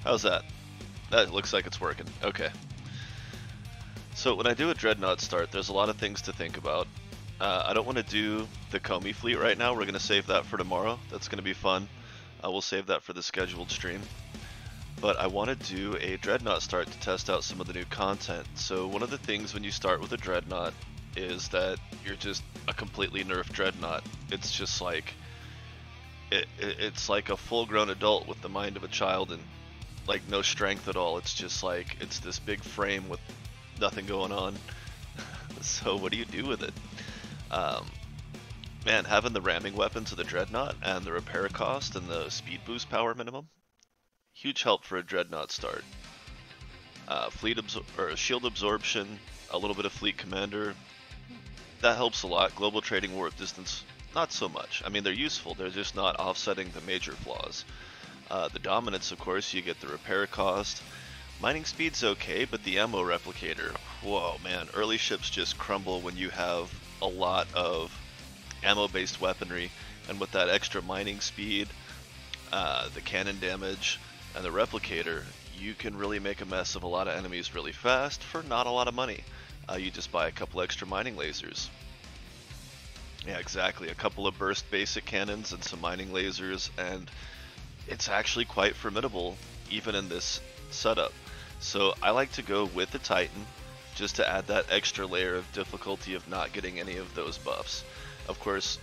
How's that? That looks like it's working. Okay. So when I do a Dreadnought start, there's a lot of things to think about. I don't want to do the Comey fleet right now. We're going to save that for tomorrow. That's going to be fun. We'll save that for the scheduled stream. But I want to do a Dreadnought start to test out some of the new content. So one of the things when you start with a Dreadnought is that you're just a completely nerfed Dreadnought. It's just like it's like a full-grown adult with the mind of a child and like no strength at all. It's just like it's this big frame with nothing going on. So what do you do with it? Man, having the ramming weapons of the Dreadnought and the repair cost and the speed boost power minimum, huge help for a Dreadnought start. Shield absorption, a little bit of fleet commander, that helps a lot. Global trading warp distance, not so much. I mean, they're useful, they're just not offsetting the major flaws. The dominance, of course, you get the repair cost. Mining speed's okay, but the ammo replicator, whoa man, early ships just crumble when you have a lot of ammo-based weaponry, and with that extra mining speed, the cannon damage, and the replicator, you can really make a mess of a lot of enemies really fast for not a lot of money. You just buy a couple extra mining lasers. Yeah, exactly, a couple of burst basic cannons and some mining lasers, and it's actually quite formidable even in this setup. So I like to go with the Titan just to add that extra layer of difficulty of not getting any of those buffs. Of course,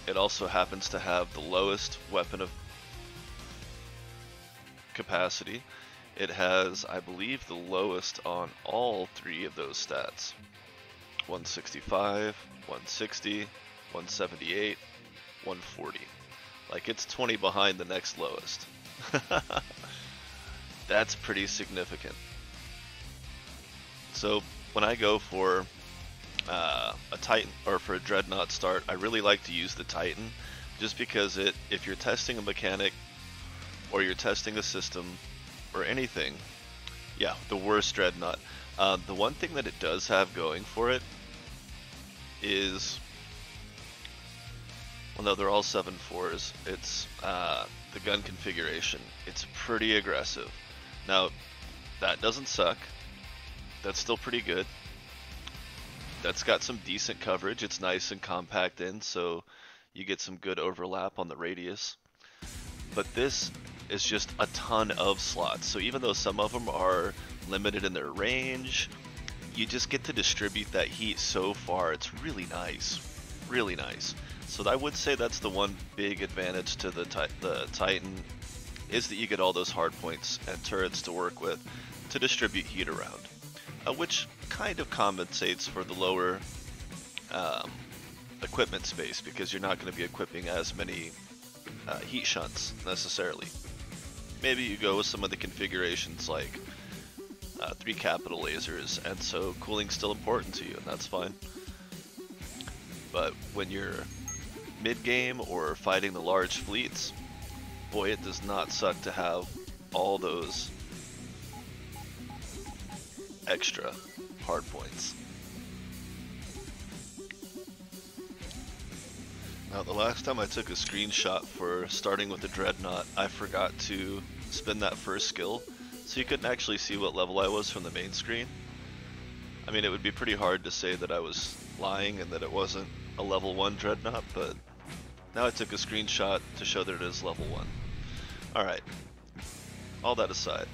it also happens to have the lowest weapon of capacity. It has, I believe, the lowest on all three of those stats. 165, 160, 178, 140. Like, it's 20 behind the next lowest. That's pretty significant. So when I go for a Titan or for a Dreadnought start, I really like to use the Titan just because if you're testing a mechanic or you're testing a system or anything, yeah, the worst Dreadnought. The one thing that it does have going for it is, well, no, they're all 7.4s. It's the gun configuration. It's pretty aggressive. Now, that doesn't suck. That's still pretty good. That's got some decent coverage. It's nice and compact in, so you get some good overlap on the radius. But this is just a ton of slots. So even though some of them are limited in their range, you just get to distribute that heat so far. It's really nice. Really nice. So I would say that's the one big advantage to the Titan, is that you get all those hard points and turrets to work with to distribute heat around, which kind of compensates for the lower equipment space, because you're not going to be equipping as many heat shunts necessarily. Maybe you go with some of the configurations like 3 capital lasers, and so cooling's still important to you, and that's fine. But when you're mid-game or fighting the large fleets, boy, it does not suck to have all those extra hard points. Now, the last time I took a screenshot for starting with the Dreadnought, I forgot to spin that first skill, so you couldn't actually see what level I was from the main screen. I mean, it would be pretty hard to say that I was lying and that it wasn't a level 1 Dreadnought, but now I took a screenshot to show that it is level 1. Alright, all that aside,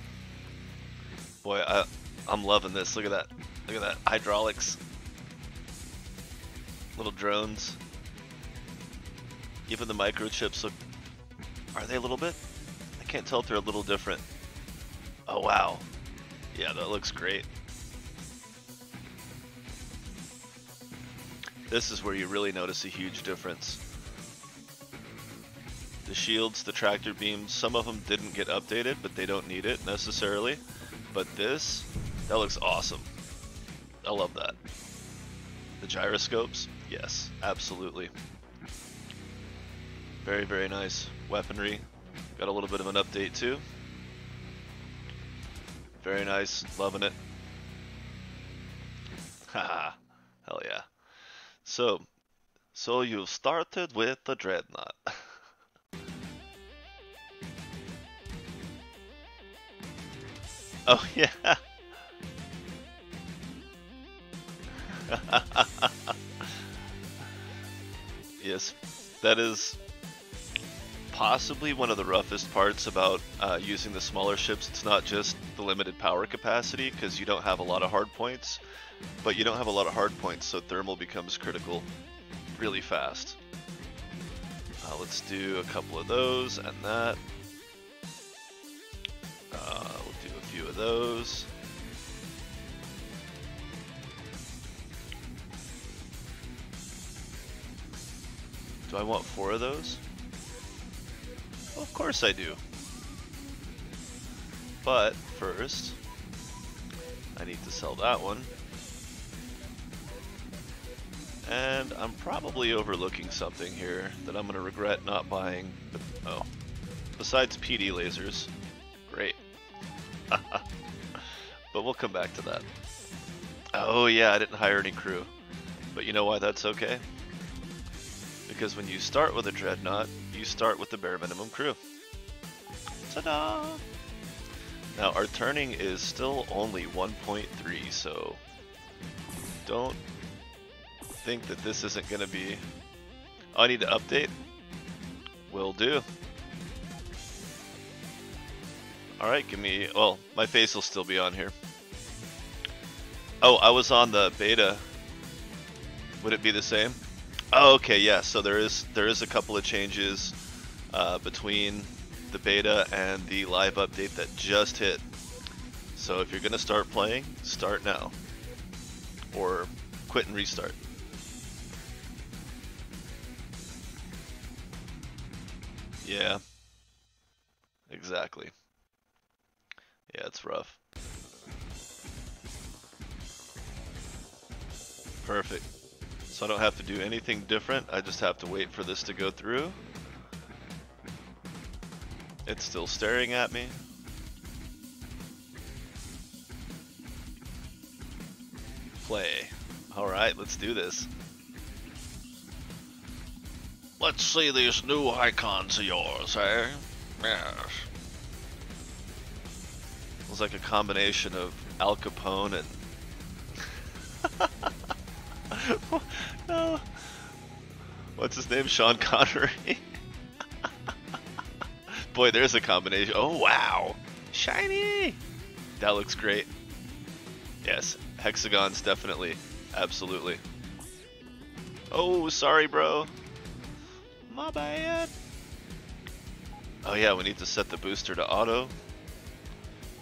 boy, I'm loving this. Look at that. Look at that. Hydraulics. Little drones. Even the microchips look... Are they a little bit? I can't tell if they're a little different. Oh, wow. Yeah, that looks great. This is where you really notice a huge difference. The shields, the tractor beams, some of them didn't get updated, but they don't need it necessarily. But this, that looks awesome. I love that. The gyroscopes, yes, absolutely. Very, very nice. Weaponry, got a little bit of an update too. Very nice, loving it. Haha, hell yeah. So you've started with the Dreadnought. Oh yeah. Yes, that is possibly one of the roughest parts about using the smaller ships. It's not just the limited power capacity, because you don't have a lot of hard points, but you don't have a lot of hard points, so thermal becomes critical really fast. Let's do a couple of those and that. We'll do a few of those. Do I want 4 of those? Well, of course I do. But first, I need to sell that one. And I'm probably overlooking something here that I'm going to regret not buying. But, oh, besides PD lasers. Great. But we'll come back to that. Oh yeah, I didn't hire any crew. But you know why that's okay? Because when you start with a Dreadnought, you start with the bare minimum crew. Ta-da! Now our turning is still only 1.3, so don't think that this isn't going to be... Oh, I need to update? Will do. Alright, give me... Well, my face will still be on here. Oh, I was on the beta. Would it be the same? Oh, okay, yeah, so there is a couple of changes between the beta and the live update that just hit. So if you're going to start playing, start now. Or quit and restart. Yeah. Exactly. Yeah, it's rough. Perfect. So I don't have to do anything different, I just have to wait for this to go through. It's still staring at me. Play. Alright, let's do this. Let's see these new icons of yours, eh? Yes. It was like a combination of Al Capone and... No. What's his name? Sean Connery? Boy, there's a combination. Oh, wow. Shiny! That looks great. Yes, hexagons, definitely. Absolutely. Oh, sorry, bro. My bad. Oh, yeah, we need to set the booster to auto.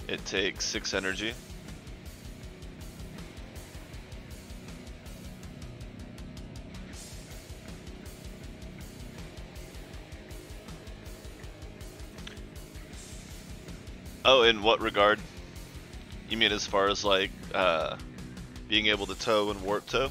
It takes 6 energy. Oh, in what regard? You mean as far as like being able to tow and warp tow?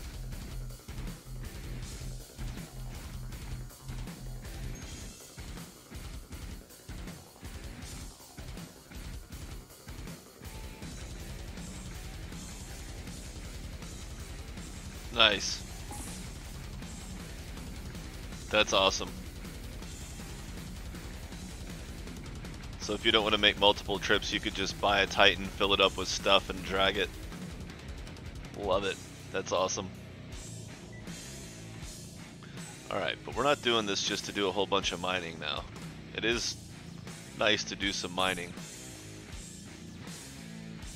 Nice. That's awesome. So if you don't want to make multiple trips, you could just buy a Titan, fill it up with stuff, and drag it. Love it. That's awesome. Alright, but we're not doing this just to do a whole bunch of mining now. It is nice to do some mining.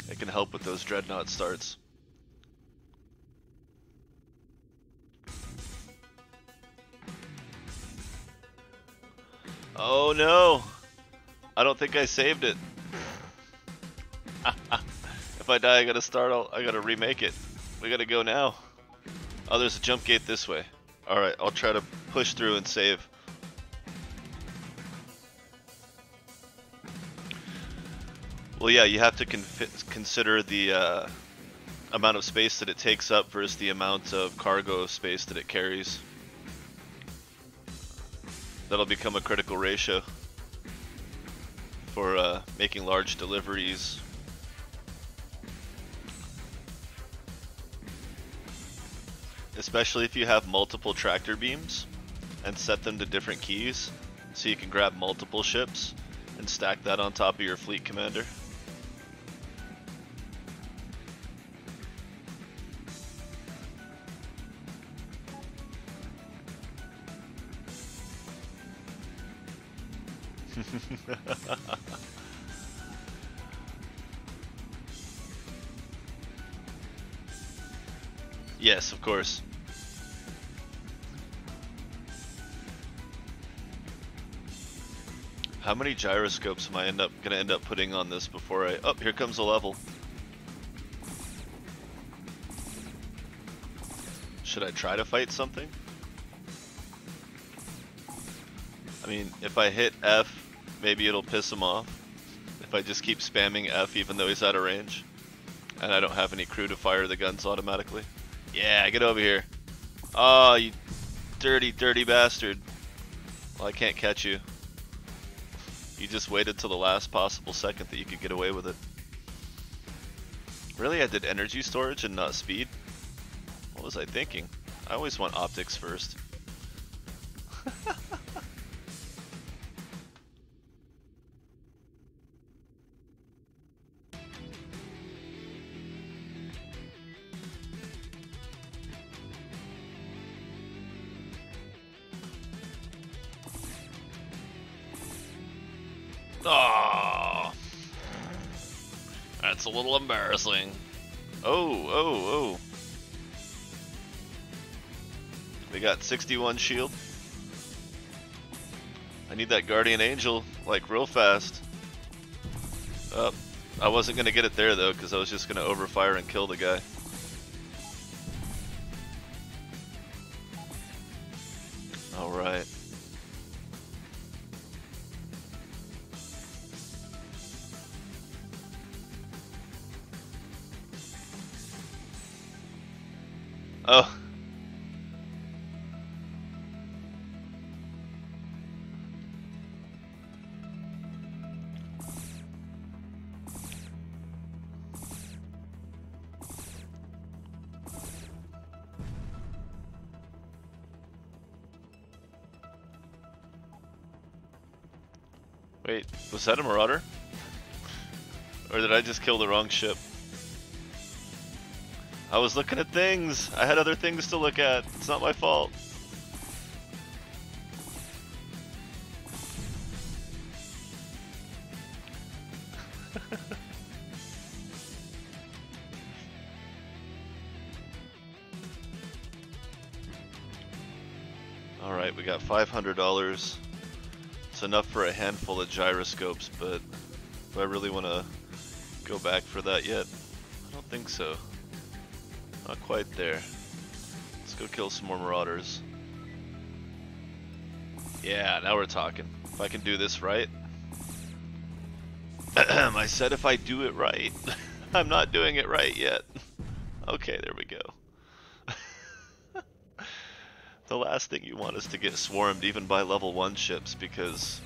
It can help with those Dreadnought starts. Oh no! I don't think I saved it. If I die, I gotta start. I gotta remake it. We gotta go now. Oh, there's a jump gate this way. All right, I'll try to push through and save. Well, yeah, you have to consider the amount of space that it takes up versus the amount of cargo space that it carries. That'll become a critical ratio for making large deliveries. Especially if you have multiple tractor beams and set them to different keys, so you can grab multiple ships and stack that on top of your fleet commander. Yes, of course. How many gyroscopes am I gonna end up putting on this before I... Oh, here comes a level. Should I try to fight something? I mean, if I hit F, maybe it'll piss him off. If I just keep spamming F even though he's out of range. And I don't have any crew to fire the guns automatically. Yeah, get over here. Oh, you dirty, dirty bastard. Well, I can't catch you. You just waited till the last possible second that you could get away with it. Really, I did energy storage and not speed? What was I thinking? I always want optics first. Oh, that's a little embarrassing. Oh. We got 61 shield. I need that guardian angel, like, real fast. I wasn't gonna get it there though, because I was just gonna overfire and kill the guy. Alright. Oh. Wait, was that a marauder? Or did I just kill the wrong ship? I was looking at things! I had other things to look at. It's not my fault. Alright, we got $500. It's enough for a handful of gyroscopes, but do I really want to go back for that yet? I don't think so. Not quite there. Let's go kill some more marauders. Yeah, now we're talking. If I can do this right. I said if I do it right. I'm not doing it right yet. Okay, there we go. The last thing you want is to get swarmed even by level 1 ships, because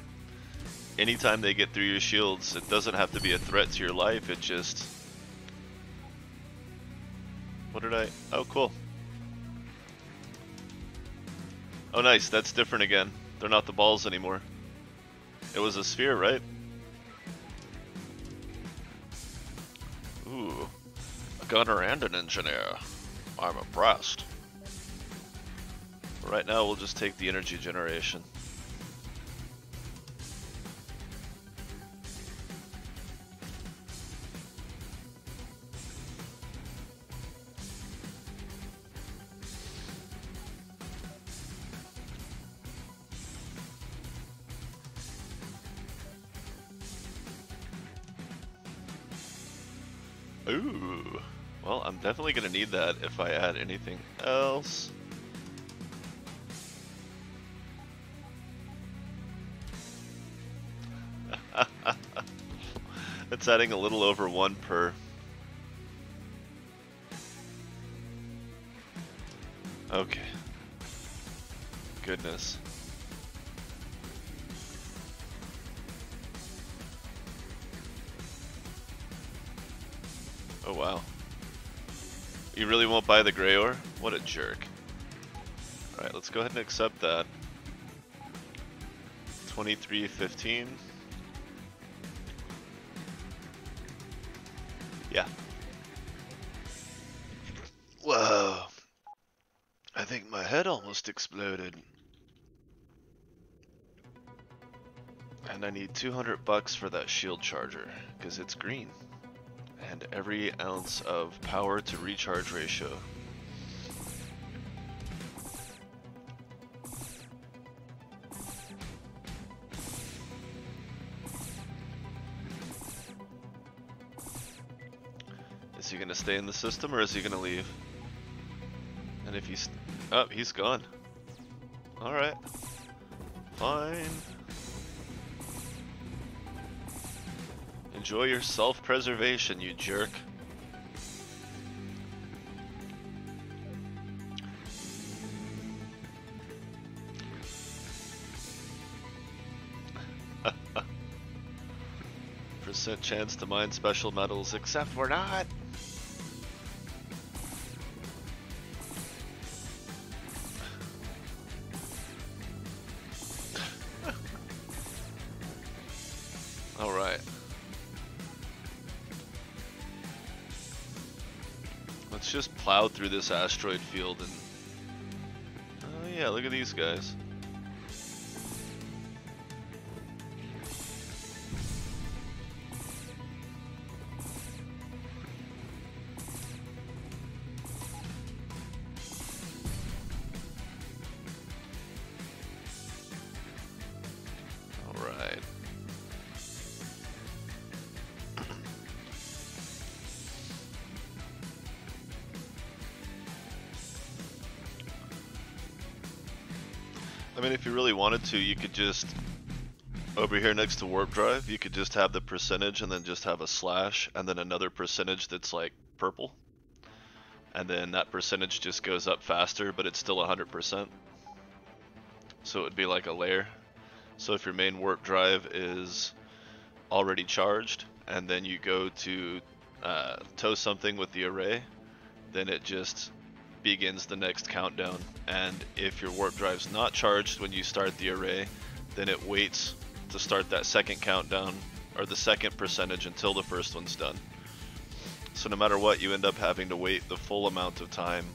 anytime they get through your shields, it doesn't have to be a threat to your life, it just... What did I... Oh, cool. Oh, nice, that's different again. They're not the balls anymore. It was a sphere, right? Ooh. A gunner and an engineer. I'm impressed. Right now, we'll just take the energy generation. Ooh. Well, I'm definitely gonna need that if I add anything else. It's adding a little over 1 per. Okay. Goodness. Oh wow. You really won't buy the gray ore? What a jerk. Alright, let's go ahead and accept that. 23.15. Yeah. Whoa. I think my head almost exploded. And I need 200 bucks for that shield charger, because it's green. And every ounce of power to recharge ratio. Is he gonna stay in the system or is he gonna leave? And if he's... oh, he's gone. Alright. Fine. Enjoy your self-preservation, you jerk. Percent chance to mine special metals, except we're not. Alright. Let's just plow through this asteroid field and... oh yeah, look at these guys. Alright. I mean, if you really wanted to, you could just, over here next to warp drive, you could just have the percentage and then just have a slash and then another percentage that's like purple. And then that percentage just goes up faster, but it's still 100%. So it would be like a layer. So if your main warp drive is already charged and then you go to tow something with the array, then it just begins the next countdown. And if your warp drive's not charged when you start the array, then it waits to start that second countdown or the second percentage until the first one's done. So no matter what, you end up having to wait the full amount of time,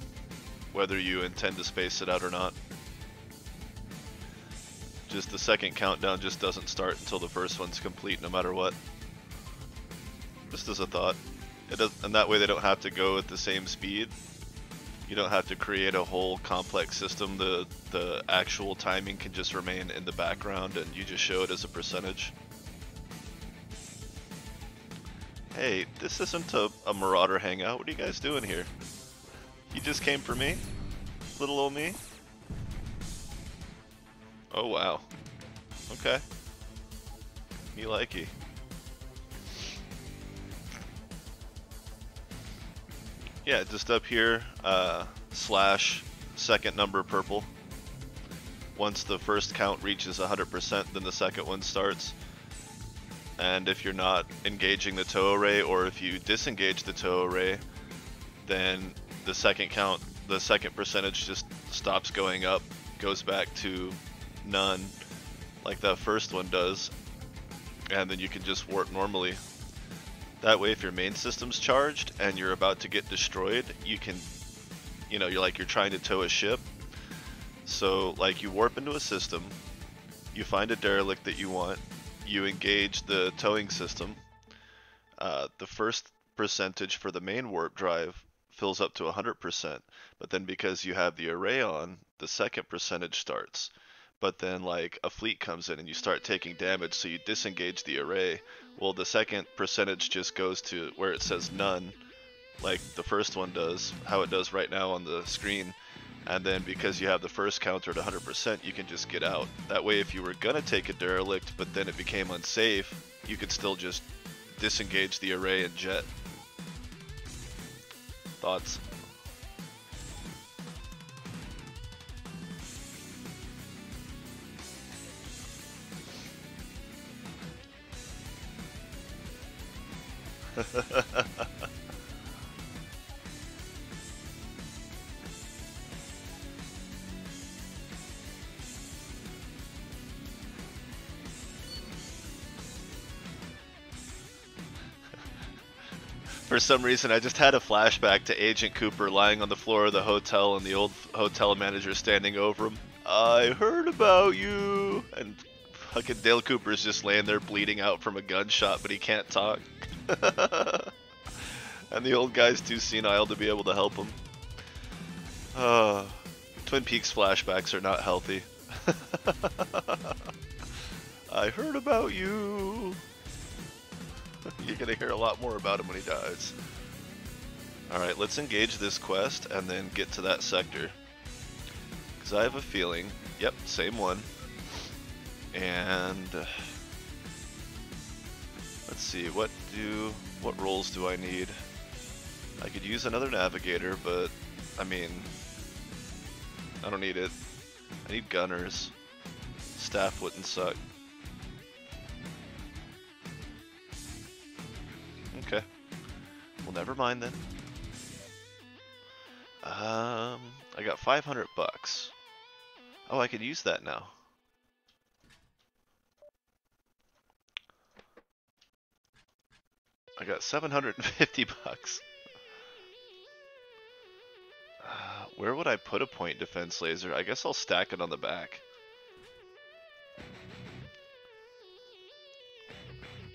whether you intend to space it out or not. Just the second countdown just doesn't start until the first one's complete, no matter what. Just as a thought. It does, and that way they don't have to go at the same speed. You don't have to create a whole complex system. The actual timing can just remain in the background and you just show it as a percentage. Hey, this isn't a Marauder hangout. What are you guys doing here? You just came for me? Little old me? Oh wow. Okay. Me likey. Yeah, just up here, slash second number purple. Once the first count reaches 100%, then the second one starts. And if you're not engaging the tow array, or if you disengage the tow array, then the second count, the second percentage just stops going up, goes back to none, like that first one does, and then you can just warp normally. That way, if your main system's charged and you're about to get destroyed, you can, you know, you're trying to tow a ship. So, like, you warp into a system, you find a derelict that you want, you engage the towing system. The first percentage for the main warp drive fills up to 100%, but then because you have the array on, the second percentage starts. But then like a fleet comes in and you start taking damage, so you disengage the array. Well, the second percentage just goes to where it says none, like the first one does, how it does right now on the screen. And then because you have the first counter at 100%, you can just get out. That way, if you were gonna take a derelict, but then it became unsafe, you could still just disengage the array and jet. Thoughts? For some reason, I just had a flashback to Agent Cooper lying on the floor of the hotel and the old hotel manager standing over him. I heard about you! And Fucking Dale Cooper's just laying there bleeding out from a gunshot, but he can't talk. And the old guy's too senile to be able to help him. Twin Peaks flashbacks are not healthy. I heard about you. You're gonna hear a lot more about him when he dies. Alright, let's engage this quest and then get to that sector. Because I have a feeling, yep, same one. And let's see, what roles do I need? I could use another navigator, but I mean, I don't need it. I need gunners. Staff wouldn't suck. Okay. Well, never mind then. I got 500 bucks. Oh, I could use that now. I got 750 bucks. Where would I put a point defense laser? I guess I'll stack it on the back.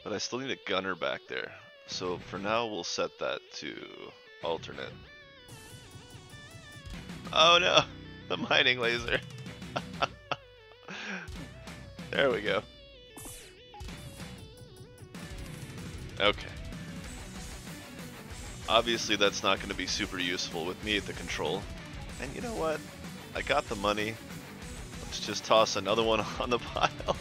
But I still need a gunner back there. So for now, we'll set that to alternate. Oh no, the mining laser. There we go. Okay. Obviously that's not going to be super useful with me at the control. And you know what? I got the money. Let's just toss another one on the pile.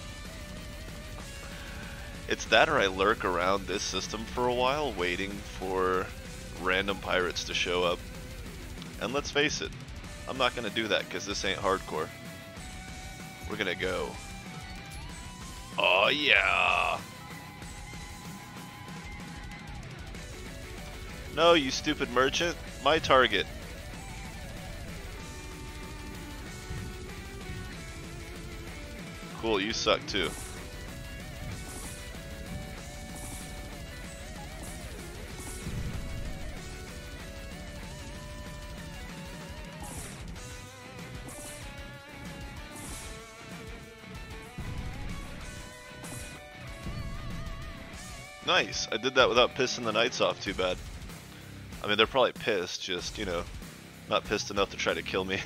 It's that or I lurk around this system for a while waiting for random pirates to show up. And let's face it, I'm not going to do that because this ain't hardcore. We're going to go. Oh yeah! No, you stupid merchant. My target. Cool, you suck too. Nice. I did that without pissing the knights off too bad. I mean, they're probably pissed, just, you know, not pissed enough to try to kill me.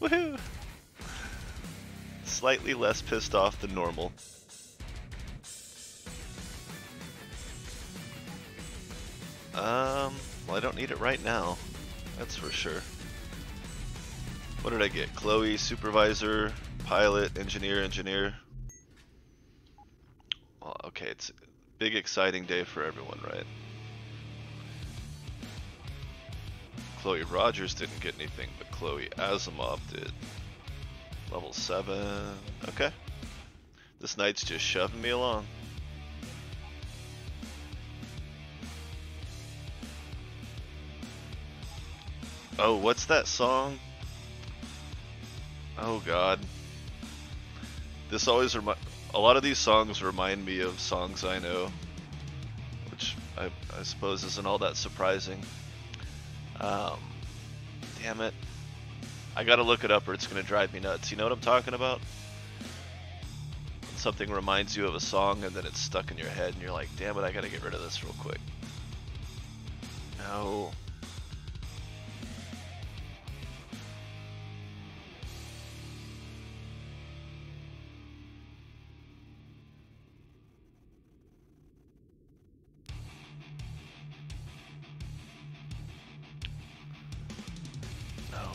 Woohoo! Slightly less pissed off than normal. Well, I don't need it right now. That's for sure. What did I get? Chloe, supervisor, pilot, engineer. Well, okay, it's a big exciting day for everyone, right? Chloe Rogers didn't get anything, but Chloe Asimov did. Level 7. Okay. This knight's just shoving me along. Oh, what's that song? Oh god. This always a lot of these songs remind me of songs I know, which I suppose isn't all that surprising. Damn it. I gotta look it up or it's gonna drive me nuts. You know what I'm talking about? When something reminds you of a song and then it's stuck in your head and you're like, damn it, I gotta get rid of this real quick. No.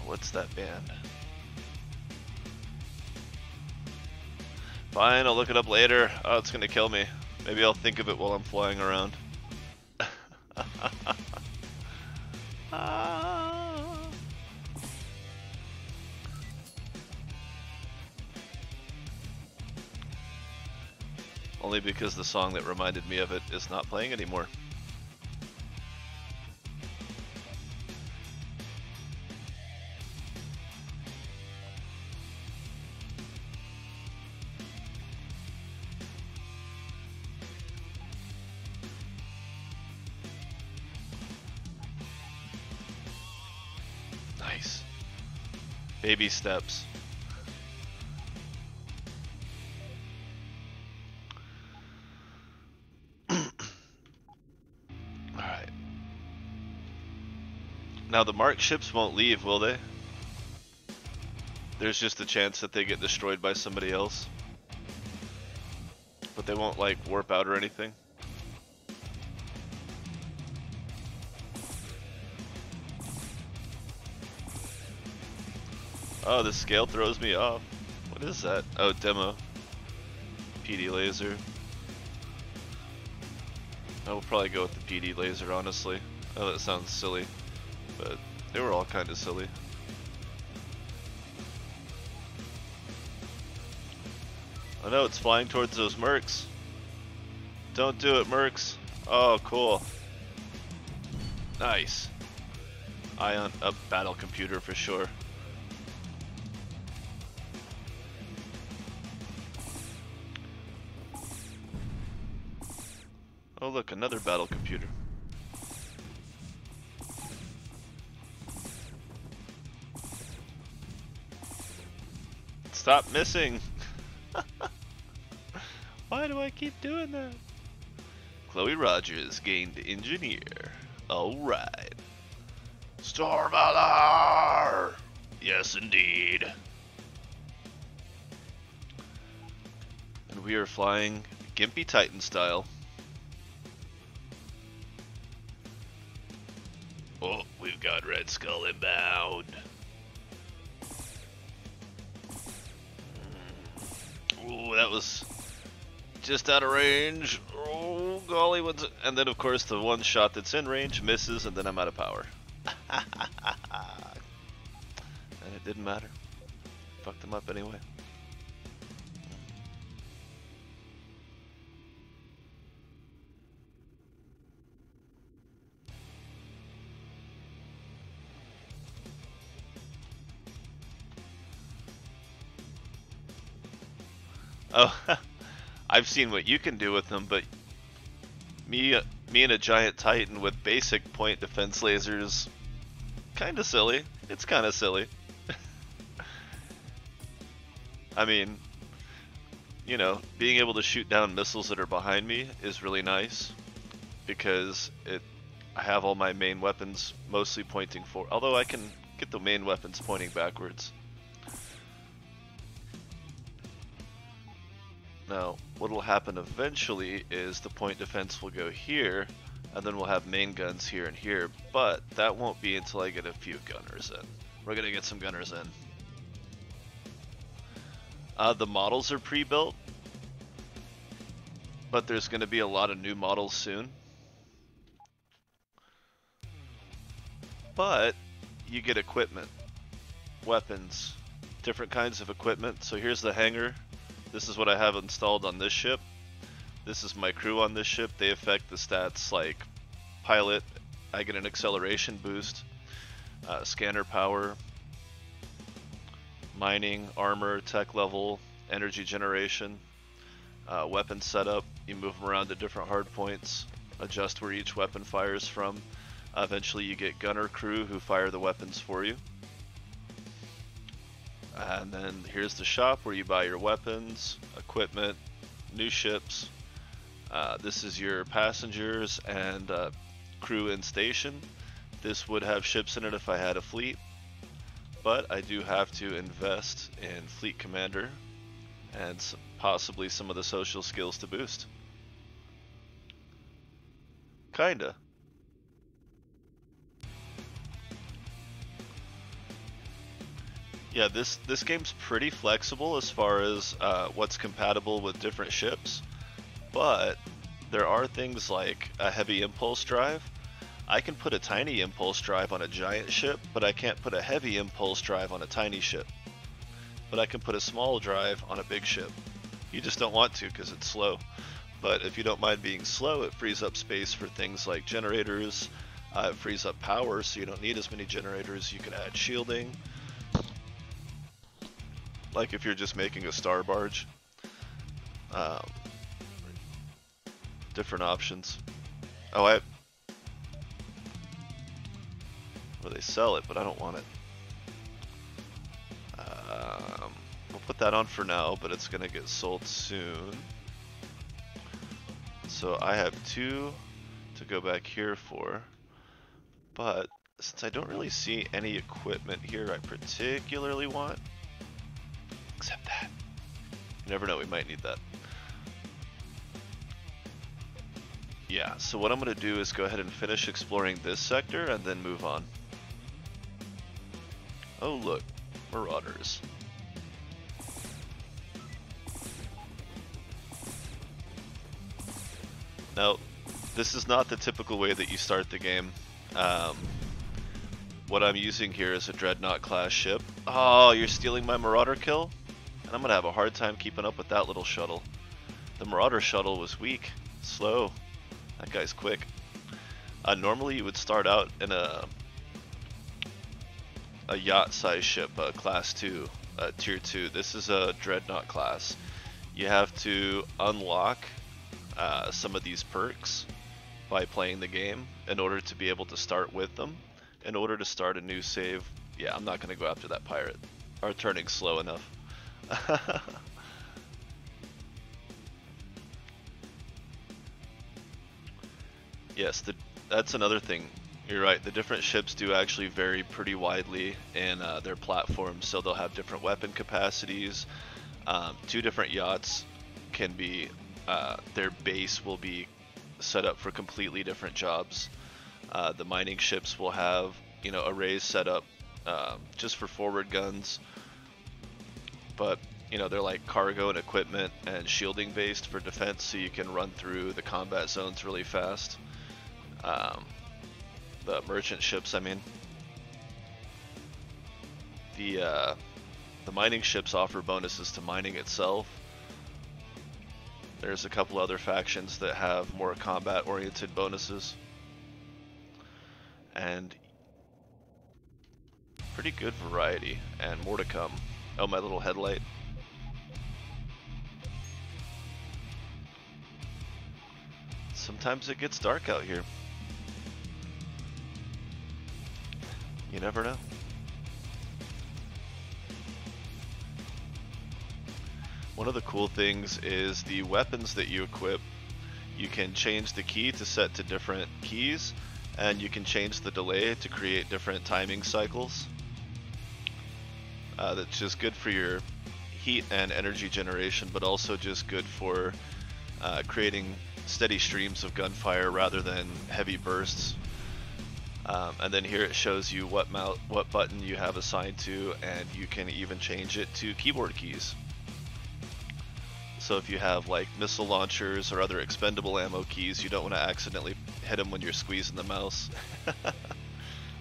What's that band? Fine, I'll look it up later. Oh, it's gonna kill me. Maybe I'll think of it while I'm flying around. Only because the song that reminded me of it is not playing anymore. Nice. Baby steps. Now the marked ships won't leave, will they? There's just a chance that they get destroyed by somebody else. But they won't like warp out or anything. Oh, the scale throws me off. What is that? Oh, demo. PD laser. I will probably go with the PD laser, honestly. Oh, that sounds silly. But they were all kind of silly. Oh no, it's flying towards those mercs. Don't do it, mercs. Oh, cool. Nice. Ion up battle computer for sure. Oh look, another battle computer. Stop missing! Why do I keep doing that? Chloe Rogers gained engineer. Alright. Star Valor! Yes indeed. And we are flying Gimpy Titan style. Oh, we've got Red Skull inbound. Ooh, that was just out of range. Oh, golly, what's it? And then, of course, the one shot that's in range misses, and then I'm out of power. And it didn't matter. Fucked them up anyway. Oh, I've seen what you can do with them, but me and a giant Titan with basic point defense lasers, kind of silly. It's kind of silly. I mean, you know, being able to shoot down missiles that are behind me is really nice because I have all my main weapons mostly pointing forward, although I can get the main weapons pointing backwards. Now, what will happen eventually is the point defense will go here, and then we'll have main guns here and here, but that won't be until I get a few gunners in. We're gonna get some gunners in. The models are pre-built, but there's gonna be a lot of new models soon. But you get equipment, weapons, different kinds of equipment. So here's the hangar. This is what I have installed on this ship. This is my crew on this ship. They affect the stats like pilot. I get an acceleration boost, scanner power, mining, armor, tech level, energy generation, weapon setup. You move them around to different hard points, adjust where each weapon fires from. Eventually you get gunner crew who fire the weapons for you. And then here's the shop where you buy your weapons, equipment, new ships. This is your passengers and crew in station. This would have ships in it if I had a fleet, but I do have to invest in fleet commander and possibly some of the social skills to boost. Kinda. Yeah, this game's pretty flexible as far as what's compatible with different ships, but there are things like a heavy impulse drive. I can put a tiny impulse drive on a giant ship, but I can't put a heavy impulse drive on a tiny ship. But I can put a small drive on a big ship. You just don't want to because it's slow. But if you don't mind being slow, it frees up space for things like generators. It frees up power, so you don't need as many generators. You can add shielding. Like if you're just making a star barge. Different options. Oh, well, they sell it, but I don't want it. We'll put that on for now, but it's gonna get sold soon. So I have 2 to go back here for, but since I don't really see any equipment here I particularly want, except that. You never know, we might need that. Yeah, so what I'm going to do is go ahead and finish exploring this sector and then move on. Oh look, marauders. Now, this is not the typical way that you start the game. What I'm using here is a Dreadnought class ship. Oh, you're stealing my Marauder kill? And I'm gonna have a hard time keeping up with that little shuttle. The Marauder shuttle was weak, slow. That guy's quick. Normally you would start out in a yacht-sized ship, class 2, tier 2. This is a Dreadnought class. You have to unlock some of these perks by playing the game in order to be able to start with them. In order to start a new save, yeah, I'm not going to go after that pirate. Our turning's slow enough. Yes, that's another thing. You're right, the different ships do actually vary pretty widely in their platforms, so they'll have different weapon capacities. 2 different yachts can be, their base will be set up for completely different jobs. The mining ships will have, you know, arrays set up just for forward guns, but you know, they're like cargo and equipment and shielding based for defense, so you can run through the combat zones really fast. The merchant ships, I mean, the mining ships offer bonuses to mining itself. There's a couple other factions that have more combat oriented bonuses. And pretty good variety, and more to come. Oh, my little headlight. Sometimes it gets dark out here. You never know. One of the cool things is the weapons that you equip. You can change the key to set to different keys, and you can change the delay to create different timing cycles. That's just good for your heat and energy generation, but also just good for creating steady streams of gunfire rather than heavy bursts. And then here it shows you what button you have assigned to, and you can even change it to keyboard keys. So if you have like missile launchers or other expendable ammo keys, you don't want to accidentally hit them when you're squeezing the mouse.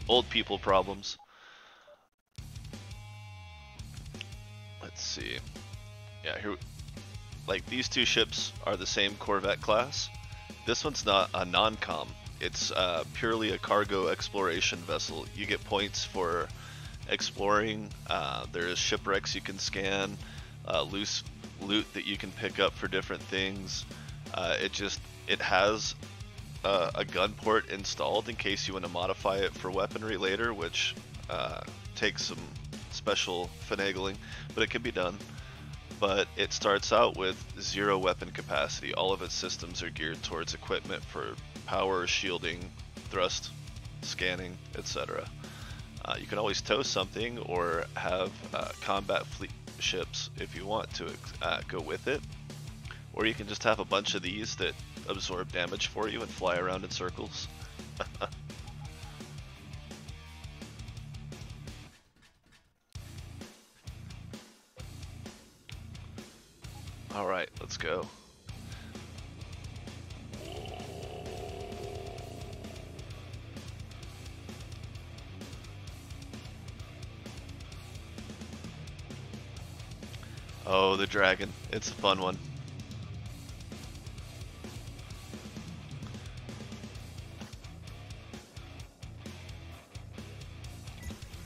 Old people problems. Let's see. Yeah, here, like these 2 ships are the same Corvette class. This one's not a non-com. It's purely a cargo exploration vessel. You get points for exploring. There's shipwrecks you can scan, loose loot that you can pick up for different things. It has a gun port installed in case you want to modify it for weaponry later, which takes some special finagling, but it can be done. But it starts out with 0 weapon capacity. All of its systems are geared towards equipment for power, shielding, thrust, scanning, etc. You can always tow something or have combat fleet ships if you want to go with it, or you can just have a bunch of these that absorb damage for you and fly around in circles. Alright, let's go. Oh, the dragon. It's a fun one.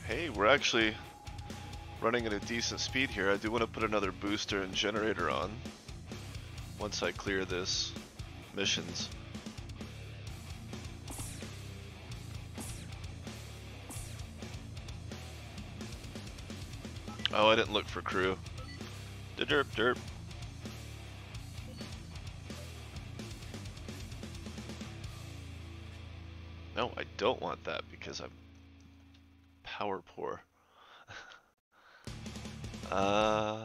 Hey, we're actually running at a decent speed here. I do want to put another booster and generator on once I clear this missions. Oh, I didn't look for crew. Derp derp. No, I don't want that because I'm power poor. I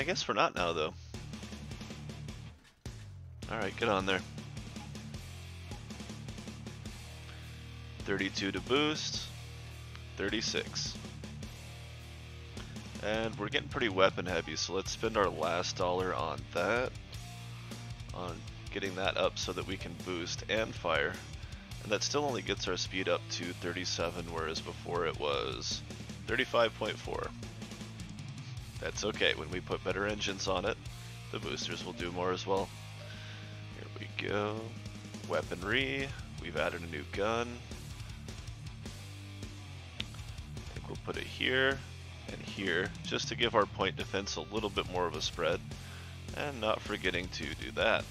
guess we're not now, though. Alright, get on there. 32 to boost. 36. And we're getting pretty weapon heavy, so let's spend our last dollar on that. On getting that up so that we can boost and fire. And that still only gets our speed up to 37, whereas before it was 35.4. That's okay, when we put better engines on it, the boosters will do more as well. Here we go. Weaponry. We've added a new gun. I think we'll put it here and here, just to give our point defense a little bit more of a spread. And not forgetting to do that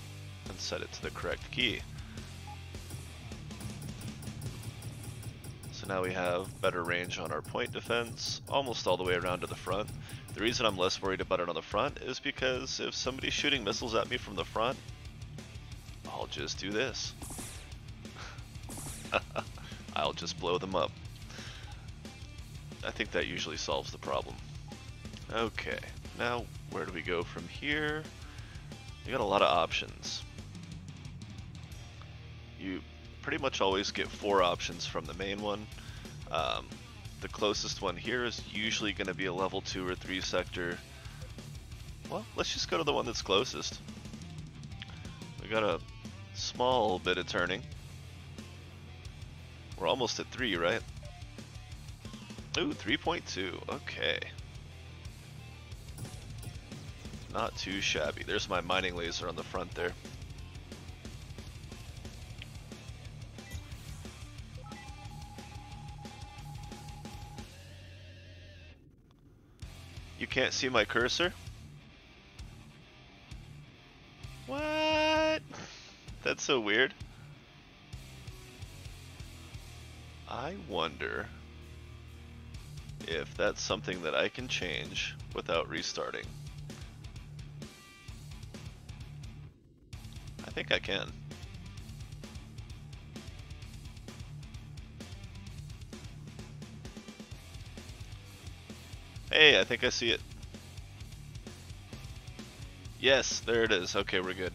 and set it to the correct key. So now we have better range on our point defense, almost all the way around to the front. The reason I'm less worried about it on the front is because if somebody's shooting missiles at me from the front, I'll just do this. I'll just blow them up. I think that usually solves the problem. Okay, now where do we go from here? You got a lot of options. You pretty much always get 4 options from the main one. The closest one here is usually going to be a level 2 or 3 sector. Well, let's just go to the one that's closest. We got a small bit of turning. We're almost at 3, right? Ooh, 3.2. Okay. Not too shabby. There's my mining laser on the front there. You can't see my cursor? What? That's so weird. I wonder if that's something that I can change without restarting. I think I can. Hey, I think I see it. Yes, there it is. Okay, we're good.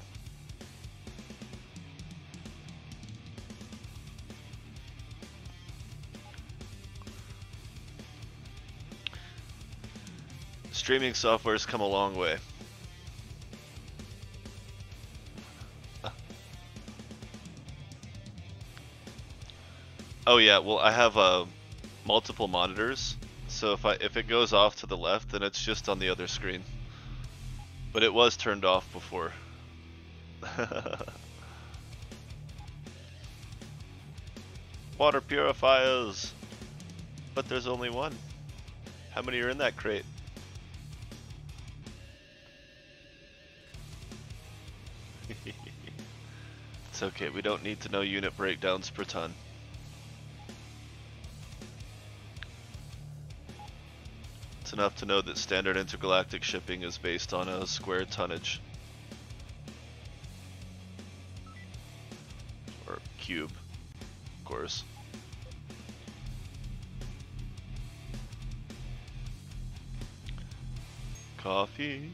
Streaming software's come a long way. Oh yeah, well I have multiple monitors, so if it goes off to the left, then it's just on the other screen. But it was turned off before. Water purifiers, but there's only one. How many are in that crate? It's okay, we don't need to know unit breakdowns per ton. It's enough to know that standard intergalactic shipping is based on a square tonnage. Or cube, of course. Coffee.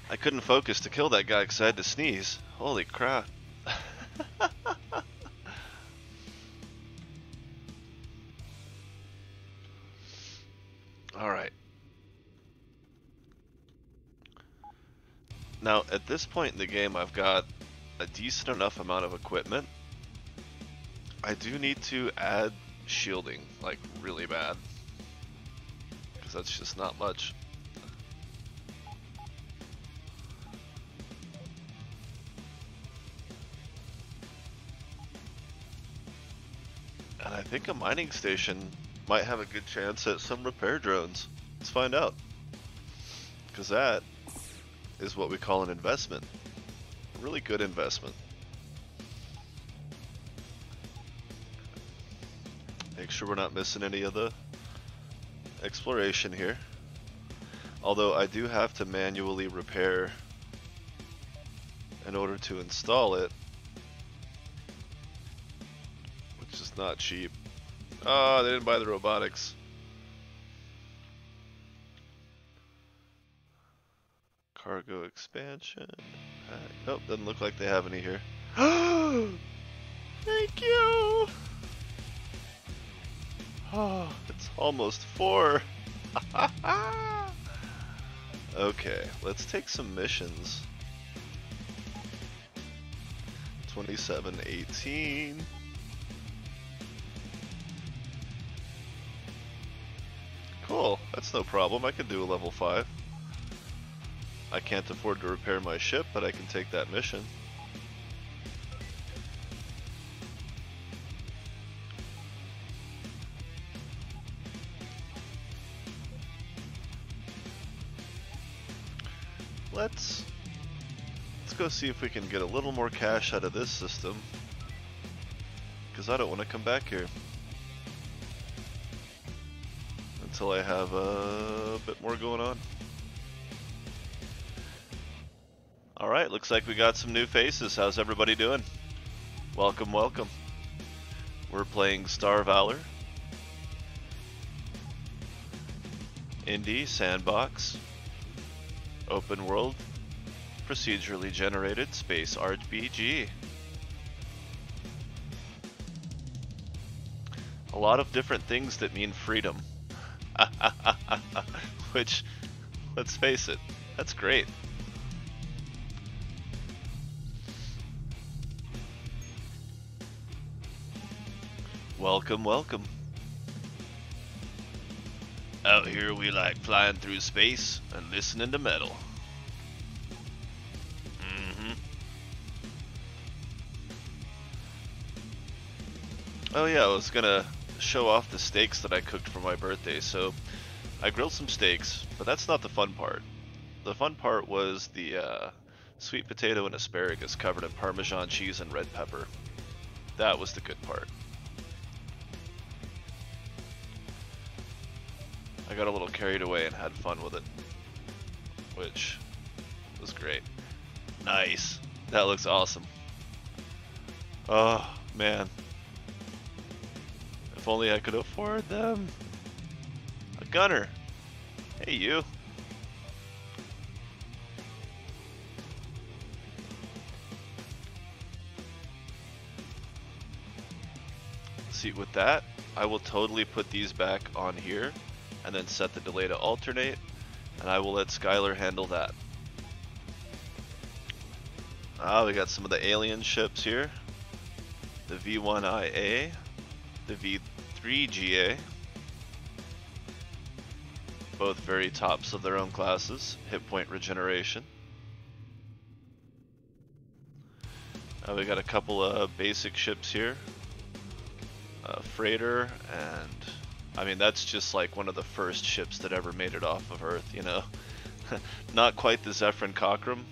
I couldn't focus to kill that guy because I had to sneeze. Holy crap. Now, at this point in the game, I've got a decent enough amount of equipment. I do need to add shielding, like, really bad. Because that's just not much. And I think a mining station might have a good chance at some repair drones. Let's find out. Because that is what we call an investment. A really good investment. Make sure we're not missing any of the exploration here. Although I do have to manually repair in order to install it. Which is not cheap. Oh, they didn't buy the robotics. Cargo expansion. Nope, doesn't look like they have any here. Thank you! Oh, it's almost 4. Okay, let's take some missions. 27:18. Cool, that's no problem. I can do a level 5. I can't afford to repair my ship, but I can take that mission. Let's go see if we can get a little more cash out of this system, because I don't want to come back here until I have a bit more going on. Alright, looks like we got some new faces. How's everybody doing? Welcome, welcome. We're playing Star Valor, Indie, Sandbox, Open World, Procedurally Generated, Space RPG. A lot of different things that mean freedom. Which, let's face it, that's great. Welcome, welcome. Out here we like flying through space and listening to metal. Oh yeah, I was gonna show off the steaks that I cooked for my birthday. So I grilled some steaks, but that's not the fun part. The fun part was the sweet potato and asparagus covered in Parmesan cheese and red pepper. That was the good part. I got a little carried away and had fun with it, which was great. Nice. That looks awesome. Oh, man. If only I could afford them. A gunner. Hey, you. See, with that, I will totally put these back on here and then set the delay to alternate, and I will let Skylar handle that. Ah, we got some of the alien ships here. The V1IA, the V3GA. Both very tops of their own classes. Hit point regeneration. We got a couple of basic ships here. Freighter, and I mean that's just like one of the first ships that ever made it off of Earth, you know. Not quite the Zephyr Cochrane,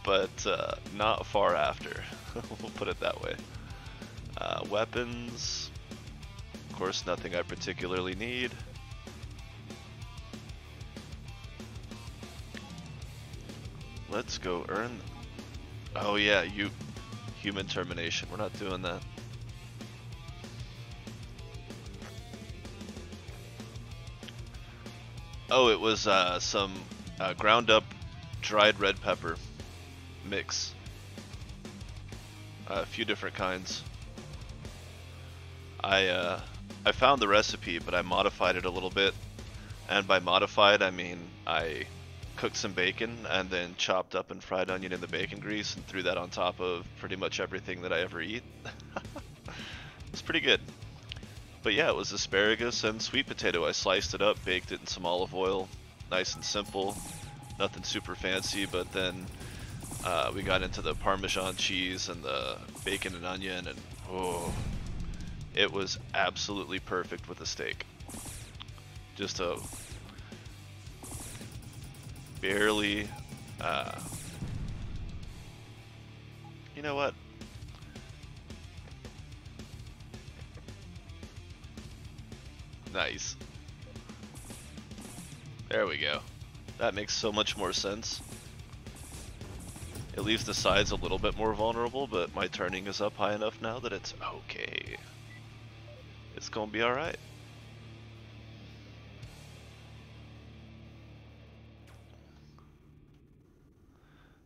but not far after. We'll put it that way. Weapons, of course, nothing I particularly need. Let's go earn. Oh yeah, human termination. We're not doing that. Oh, it was some ground up dried red pepper mix. A few different kinds. I found the recipe, but I modified it a little bit. And by modified, I mean I cooked some bacon and then chopped up and fried onion in the bacon grease and threw that on top of pretty much everything that I ever eat. It's pretty good. But yeah, it was asparagus and sweet potato. I sliced it up, baked it in some olive oil, nice and simple, nothing super fancy. But then we got into the Parmesan cheese and the bacon and onion, and oh, it was absolutely perfect with a steak. Just a barely, you know what? Nice. There we go. That makes so much more sense. It leaves the sides a little bit more vulnerable, but my turning is up high enough now that it's okay. It's gonna be alright.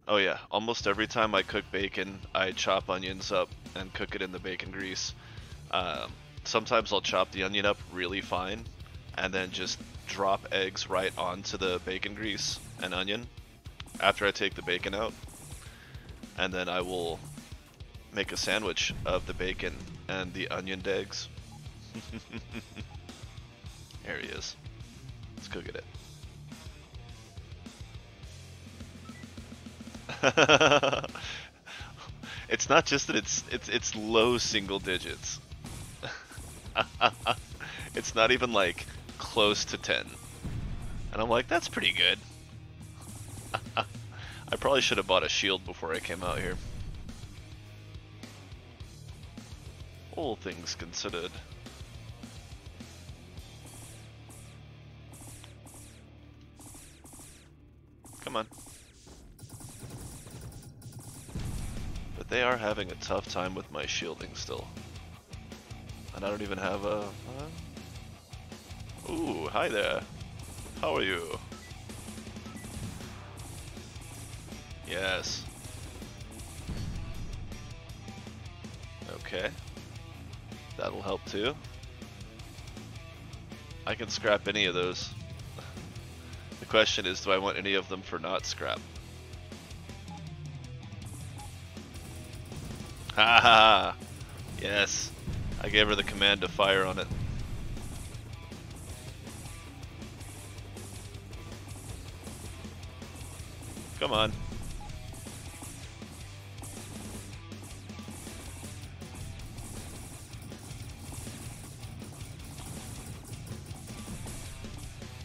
Oh yeah, almost every time I cook bacon, I chop onions up and cook it in the bacon grease. Sometimes I'll chop the onion up really fine and then just drop eggs right onto the bacon grease and onion after I take the bacon out. And then I will make a sandwich of the bacon and the onioned eggs. There he is. Let's go get it. It's not just that it's low single digits. It's not even like close to 10. And I'm like, that's pretty good. I probably should have bought a shield before I came out here. All things considered. Come on. But they are having a tough time with my shielding still. And I don't even have a... Ooh, hi there. How are you? Yes. Okay. That'll help too. I can scrap any of those. The question is, do I want any of them for not scrap? Ha ha! Yes. I gave her the command to fire on it. Come on.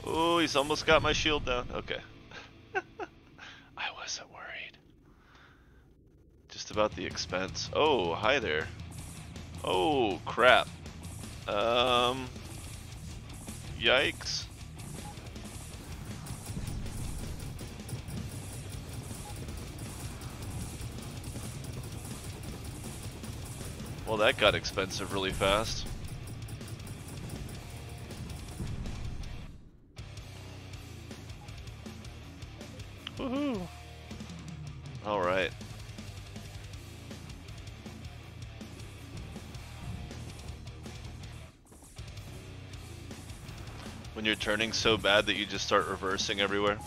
Oh, he's almost got my shield down. Okay. I wasn't worried. Just about the expense. Oh, hi there. Oh, crap. Yikes. Well, that got expensive really fast. Woohoo! Alright. When you're turning so bad that you just start reversing everywhere.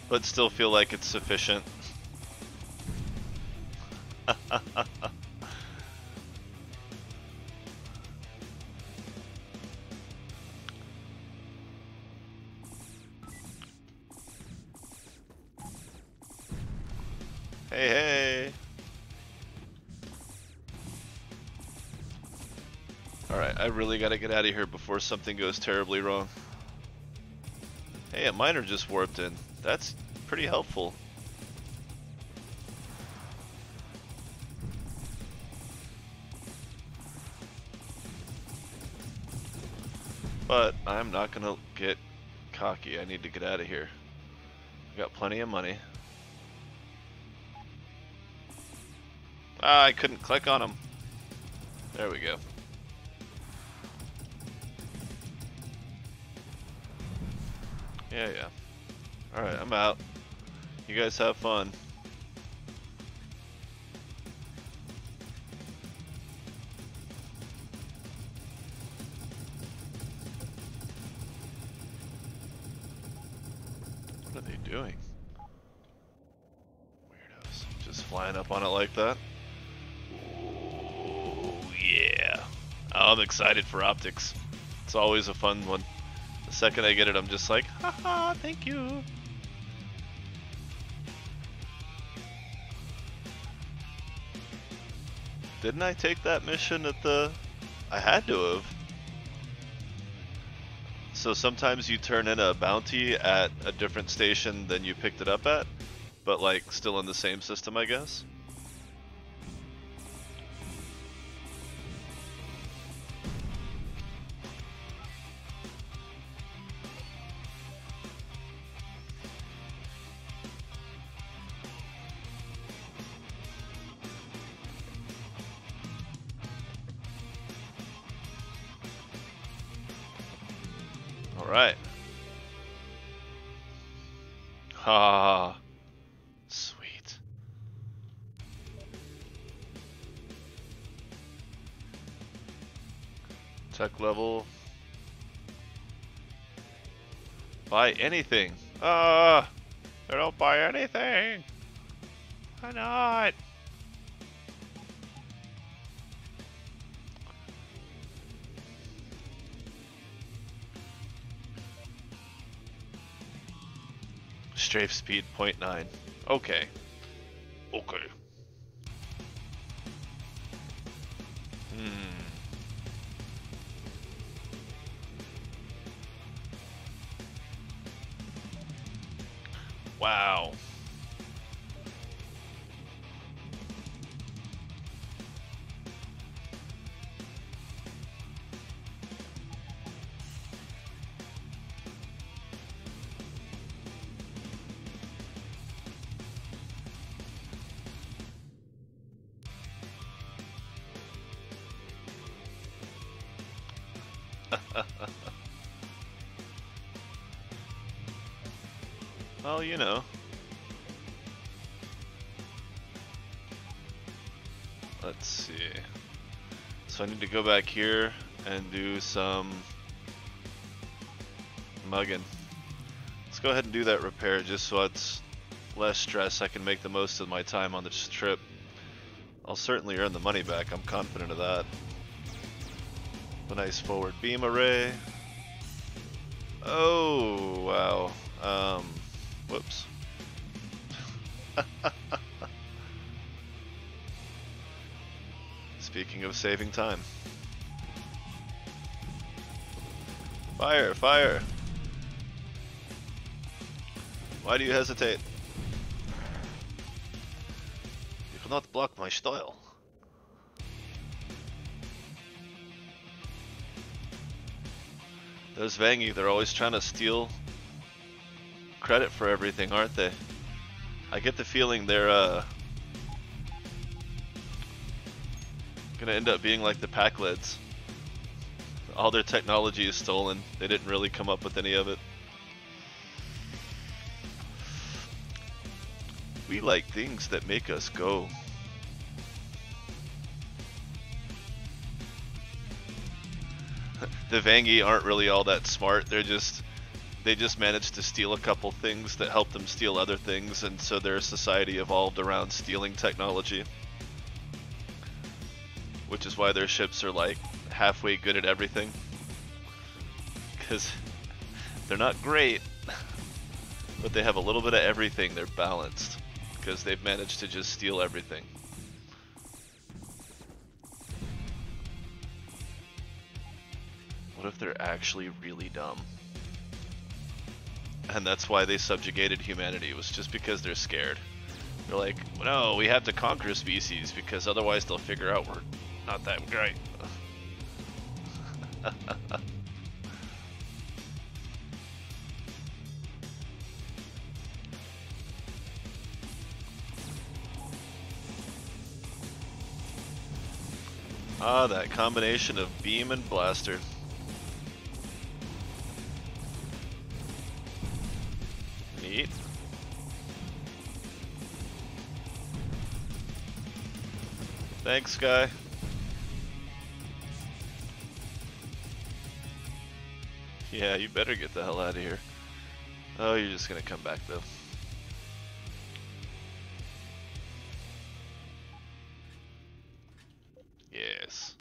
But still feel like it's sufficient. Hey, hey! Alright, I really gotta get out of here before something goes terribly wrong. Hey, a miner just warped in. That's pretty helpful. But I'm not gonna get cocky. I need to get out of here. I got plenty of money. Ah, I couldn't click on them. There we go. Yeah, yeah. Alright, I'm out. You guys have fun. they doing? Weirdos. Just flying up on it like that? Ooh, yeah. I'm excited for optics. It's always a fun one. The second I get it, I'm just like, haha, thank you. Didn't I take that mission at the... I had to have. So sometimes you turn in a bounty at a different station than you picked it up at, but like still in the same system, I guess. Alright. Ah, sweet. Tech level. Buy anything. Ah, I don't buy anything. Why not? Strafe speed 0.9. Okay. Okay. Wow. Well, you know. Let's see. So I need to go back here and do some mugging. Let's go ahead and do that repair just so it's less stress. I can make the most of my time on this trip. I'll certainly earn the money back, I'm confident of that. A nice forward beam array. Oh, wow. Whoops. Speaking of saving time. Fire, fire. Why do you hesitate? You cannot block my style. Those Vangi, they're always trying to steal credit for everything, aren't they? I get the feeling they're gonna end up being like the Pack-Leds. All their technology is stolen. They didn't really come up with any of it. We like things that make us go. The Vangi aren't really all that smart. They just managed to steal a couple things that helped them steal other things, and so their society evolved around stealing technology. Which is why their ships are like halfway good at everything. Because they're not great, but they have a little bit of everything. They're balanced because they've managed to just steal everything. What if they're actually really dumb? And that's why they subjugated humanity, was just because they're scared. They're like, no, we have to conquer species because otherwise they'll figure out we're not that great. Ah, that combination of beam and blaster. Neat. Thanks, guy. Yeah, you better get the hell out of here. Oh, you're just gonna come back though. Yes.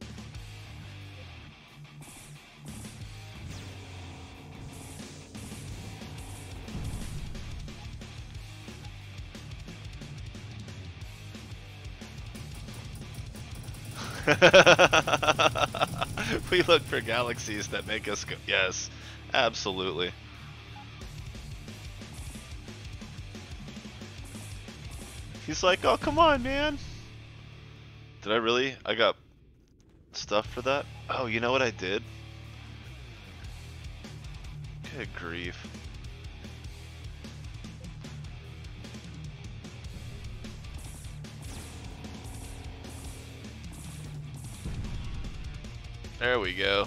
We look for galaxies that make us go. Yes, absolutely. He's like, oh, come on, man. Did I really? I got stuff for that? Oh, you know what I did? Good grief. There we go.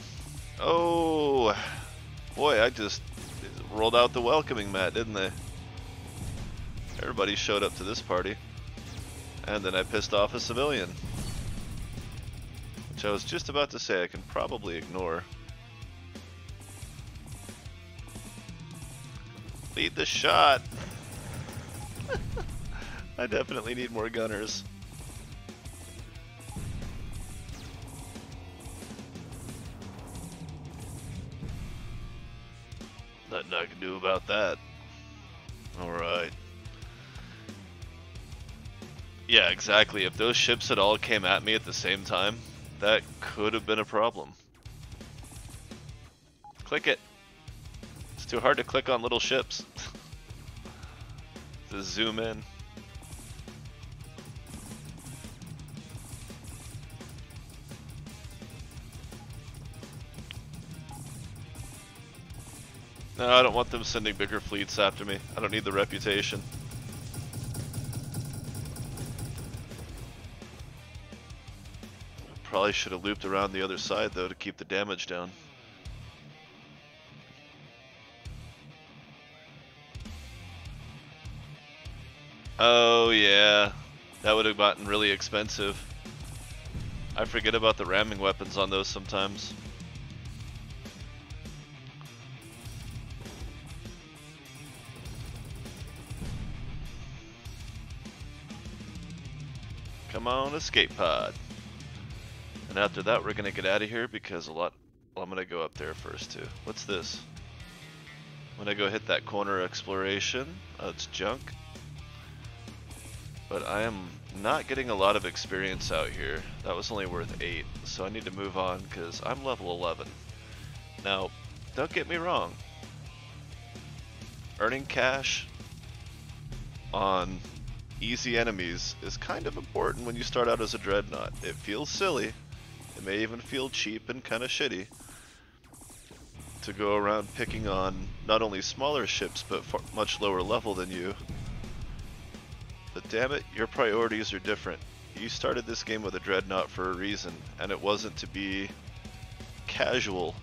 Oh, boy, I just rolled out the welcoming mat, didn't they? Everybody showed up to this party. And then I pissed off a civilian. Which I was just about to say I can probably ignore. Lead the shot! I definitely need more gunners. Nothing I can do about that. Alright. Yeah, exactly. If those ships had all came at me at the same time, that could have been a problem. Click it. It's too hard to click on little ships. To zoom in. No, I don't want them sending bigger fleets after me. I don't need the reputation. Probably should have looped around the other side though to keep the damage down. Oh yeah, that would have gotten really expensive. I forget about the ramming weapons on those sometimes. Come on, escape pod. And after that, we're gonna get out of here because well, I'm gonna go up there first too. What's this? I'm gonna go hit that corner exploration. Oh, it's junk. But I am not getting a lot of experience out here. That was only worth 8, so I need to move on because I'm level 11. Now, don't get me wrong. Earning cash on easy enemies is kind of important when you start out as a Dreadnought. It feels silly. It may even feel cheap and kind of shitty to go around picking on not only smaller ships but much lower level than you. But damn it, your priorities are different. You started this game with a Dreadnought for a reason, and it wasn't to be casual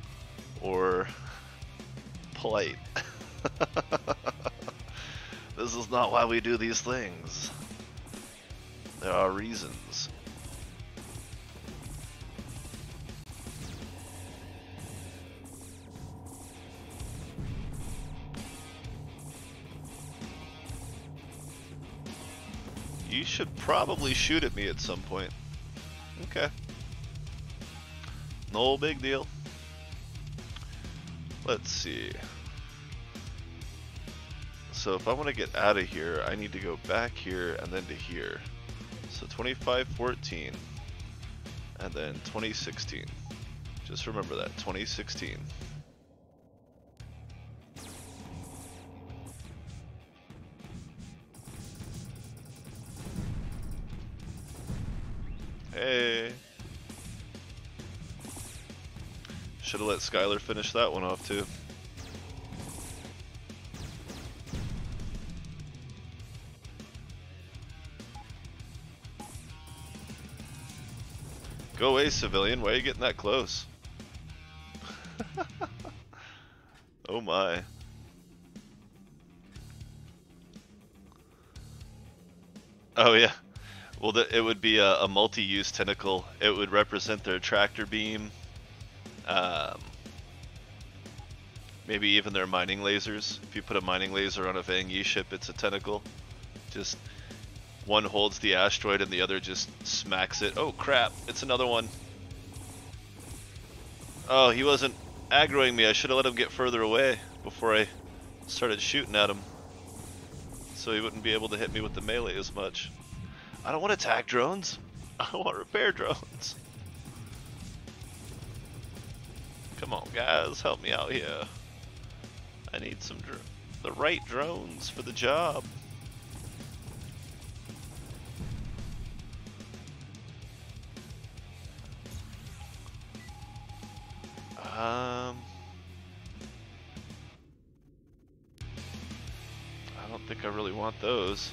or polite. This is not why we do these things. There are reasons. You should probably shoot at me at some point. Okay. No big deal. Let's see. So if I want to get out of here, I need to go back here and then to here. So 2514 and then 2016. Just remember that, 2016. Hey. Should have let Skylar finish that one off too. Go away, civilian. Why are you getting that close? Oh my. Oh yeah. Well, it would be a multi-use tentacle. It would represent their tractor beam, Maybe even their mining lasers. If you put a mining laser on a Vang Yi ship, it's a tentacle. Just one holds the asteroid and the other just smacks it. Oh crap, it's another one. Oh, he wasn't aggroing me. I should have let him get further away before I started shooting at him, so he wouldn't be able to hit me with the melee as much. I don't want attack drones. I want repair drones. Come on, guys, help me out here. I need some the right drones for the job. I don't think I really want those.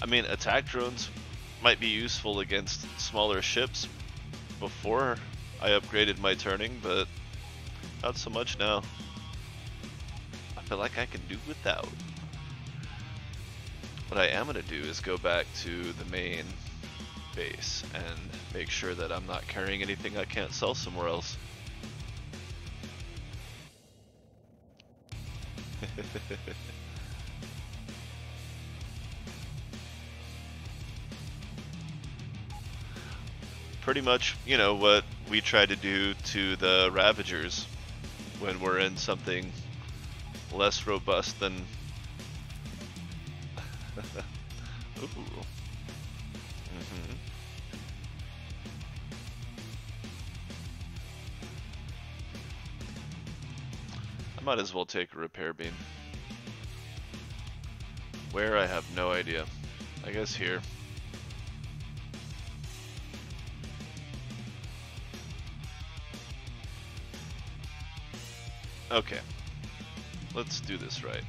I mean, attack drones might be useful against smaller ships before I upgraded my turning, but not so much now. I feel like I can do without. What I am going to do is go back to the main base and make sure that I'm not carrying anything I can't sell somewhere else. Pretty much, you know, what we try to do to the Ravagers when we're in something less robust than... Ooh. I might as well take a repair beam. Where, I have no idea. I guess here. Okay. Let's do this right.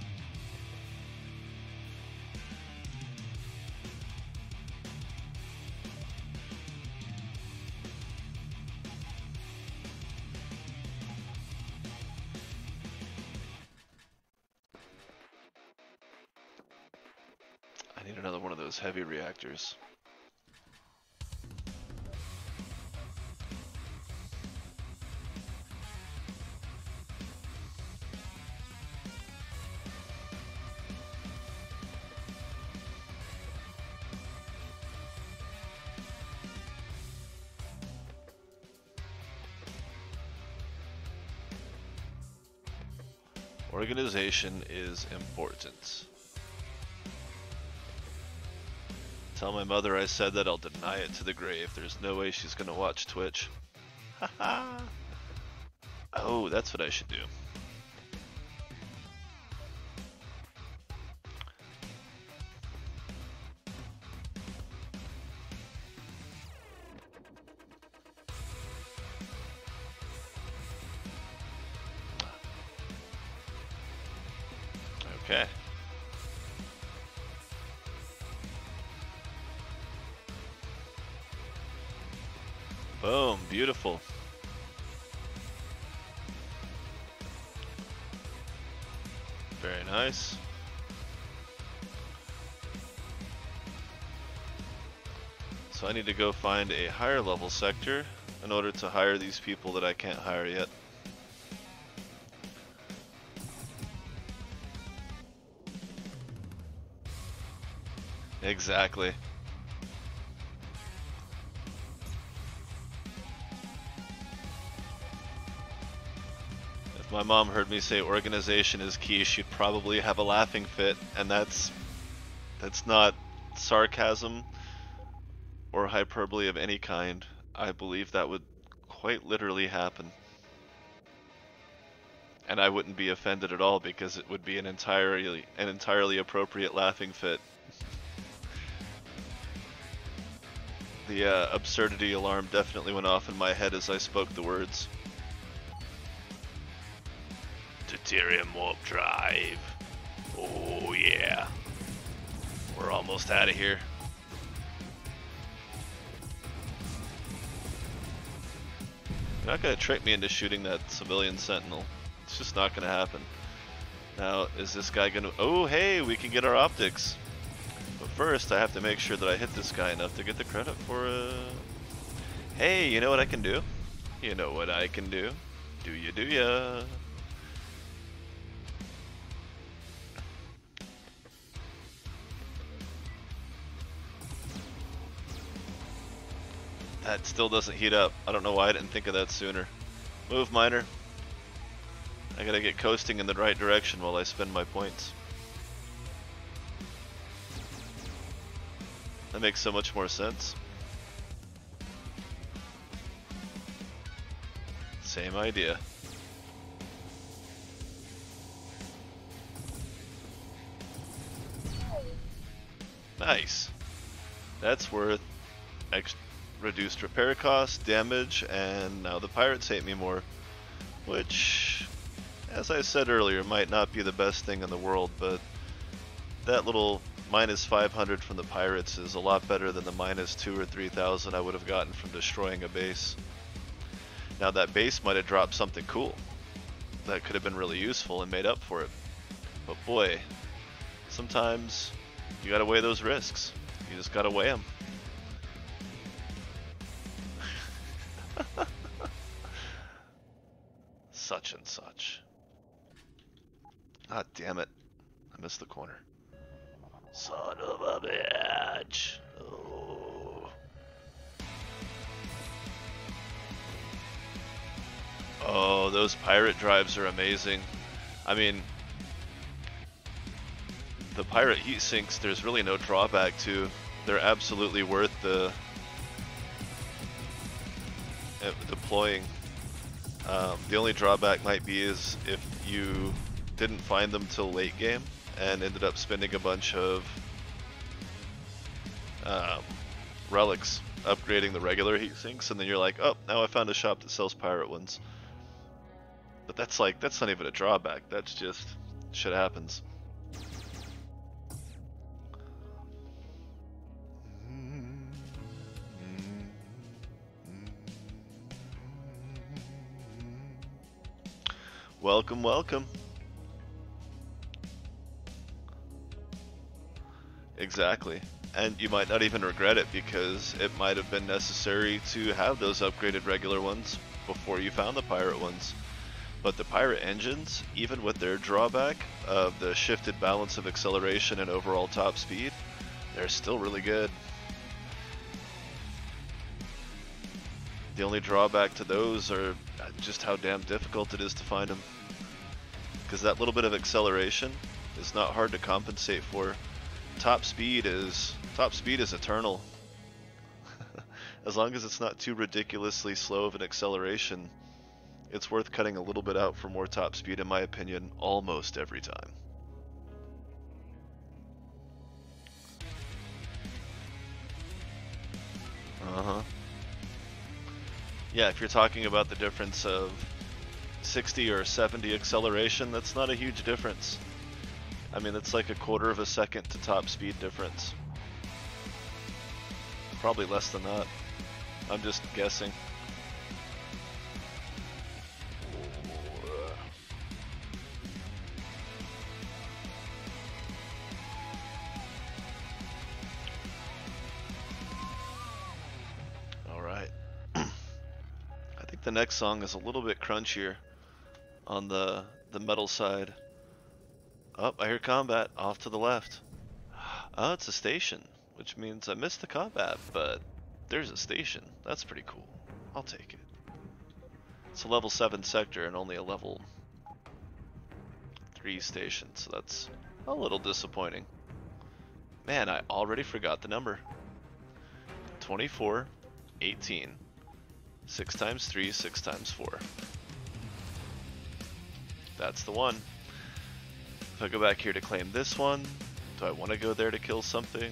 I need another one of those heavy reactors. Organization is important. Tell my mother I said that I'll deny it to the grave. There's no way she's gonna watch Twitch. Haha. Oh, that's what I should do. Okay. Boom, beautiful. Very nice. So I need to go find a higher level sector in order to hire these people that I can't hire yet. Exactly. If my mom heard me say organization is key, she'd probably have a laughing fit, and that's not sarcasm or hyperbole of any kind. I believe that would quite literally happen. And I wouldn't be offended at all because it would be an entirely appropriate laughing fit. The absurdity alarm definitely went off in my head as I spoke the words. Deuterium warp drive. Oh yeah. We're almost out of here. You're not gonna trick me into shooting that civilian sentinel. It's just not gonna happen. Now, is this guy gonna... Oh hey, we can get our optics. But first, I have to make sure that I hit this guy enough to get the credit for Hey, you know what I can do? You know what I can do? Do ya, do ya? That still doesn't heat up. I don't know why I didn't think of that sooner. Move, miner. I gotta get coasting in the right direction while I spend my points. That makes so much more sense. Same idea. Nice. That's worth reduced repair cost, damage, and now the pirates hate me more. Which, as I said earlier, might not be the best thing in the world, but that little minus 500 from the pirates is a lot better than the minus 2,000 or 3,000 I would have gotten from destroying a base. Now that base might have dropped something cool that could have been really useful and made up for it. But boy, sometimes you gotta weigh those risks. You just gotta weigh them. Such and such. Ah, damn it. I missed the corner. Son of a bitch. Oh. Oh, those pirate drives are amazing. I mean, the pirate heat sinks, there's really no drawback to. They're absolutely worth the deploying. The only drawback might be is if you didn't find them till late game and ended up spending a bunch of relics upgrading the regular heat sinks, and then you're like, oh, now I found a shop that sells pirate ones. But that's not even a drawback. That's just shit happens. Welcome, welcome. Exactly. And you might not even regret it because it might have been necessary to have those upgraded regular ones before you found the pirate ones. But the pirate engines, even with their drawback of the shifted balance of acceleration and overall top speed, they're still really good. The only drawback to those are just how damn difficult it is to find them. Because that little bit of acceleration is not hard to compensate for. Top speed is eternal. As long as it's not too ridiculously slow of an acceleration, it's worth cutting a little bit out for more top speed, in my opinion, almost every time. Yeah, if you're talking about the difference of 60 or 70 acceleration, that's not a huge difference. I mean, it's like a quarter of a second to top speed difference. Probably less than that. I'm just guessing. Alright. I think the next song is a little bit crunchier on the metal side. Oh, I hear combat off to the left. Oh, it's a station, which means I missed the combat, but there's a station. That's pretty cool. I'll take it. It's a level 7 sector and only a level 3 station, so that's a little disappointing. Man, I already forgot the number. 24, 18. 6 times 3, 6 times 4. That's the one. If I go back here to claim this one, do I want to go there to kill something?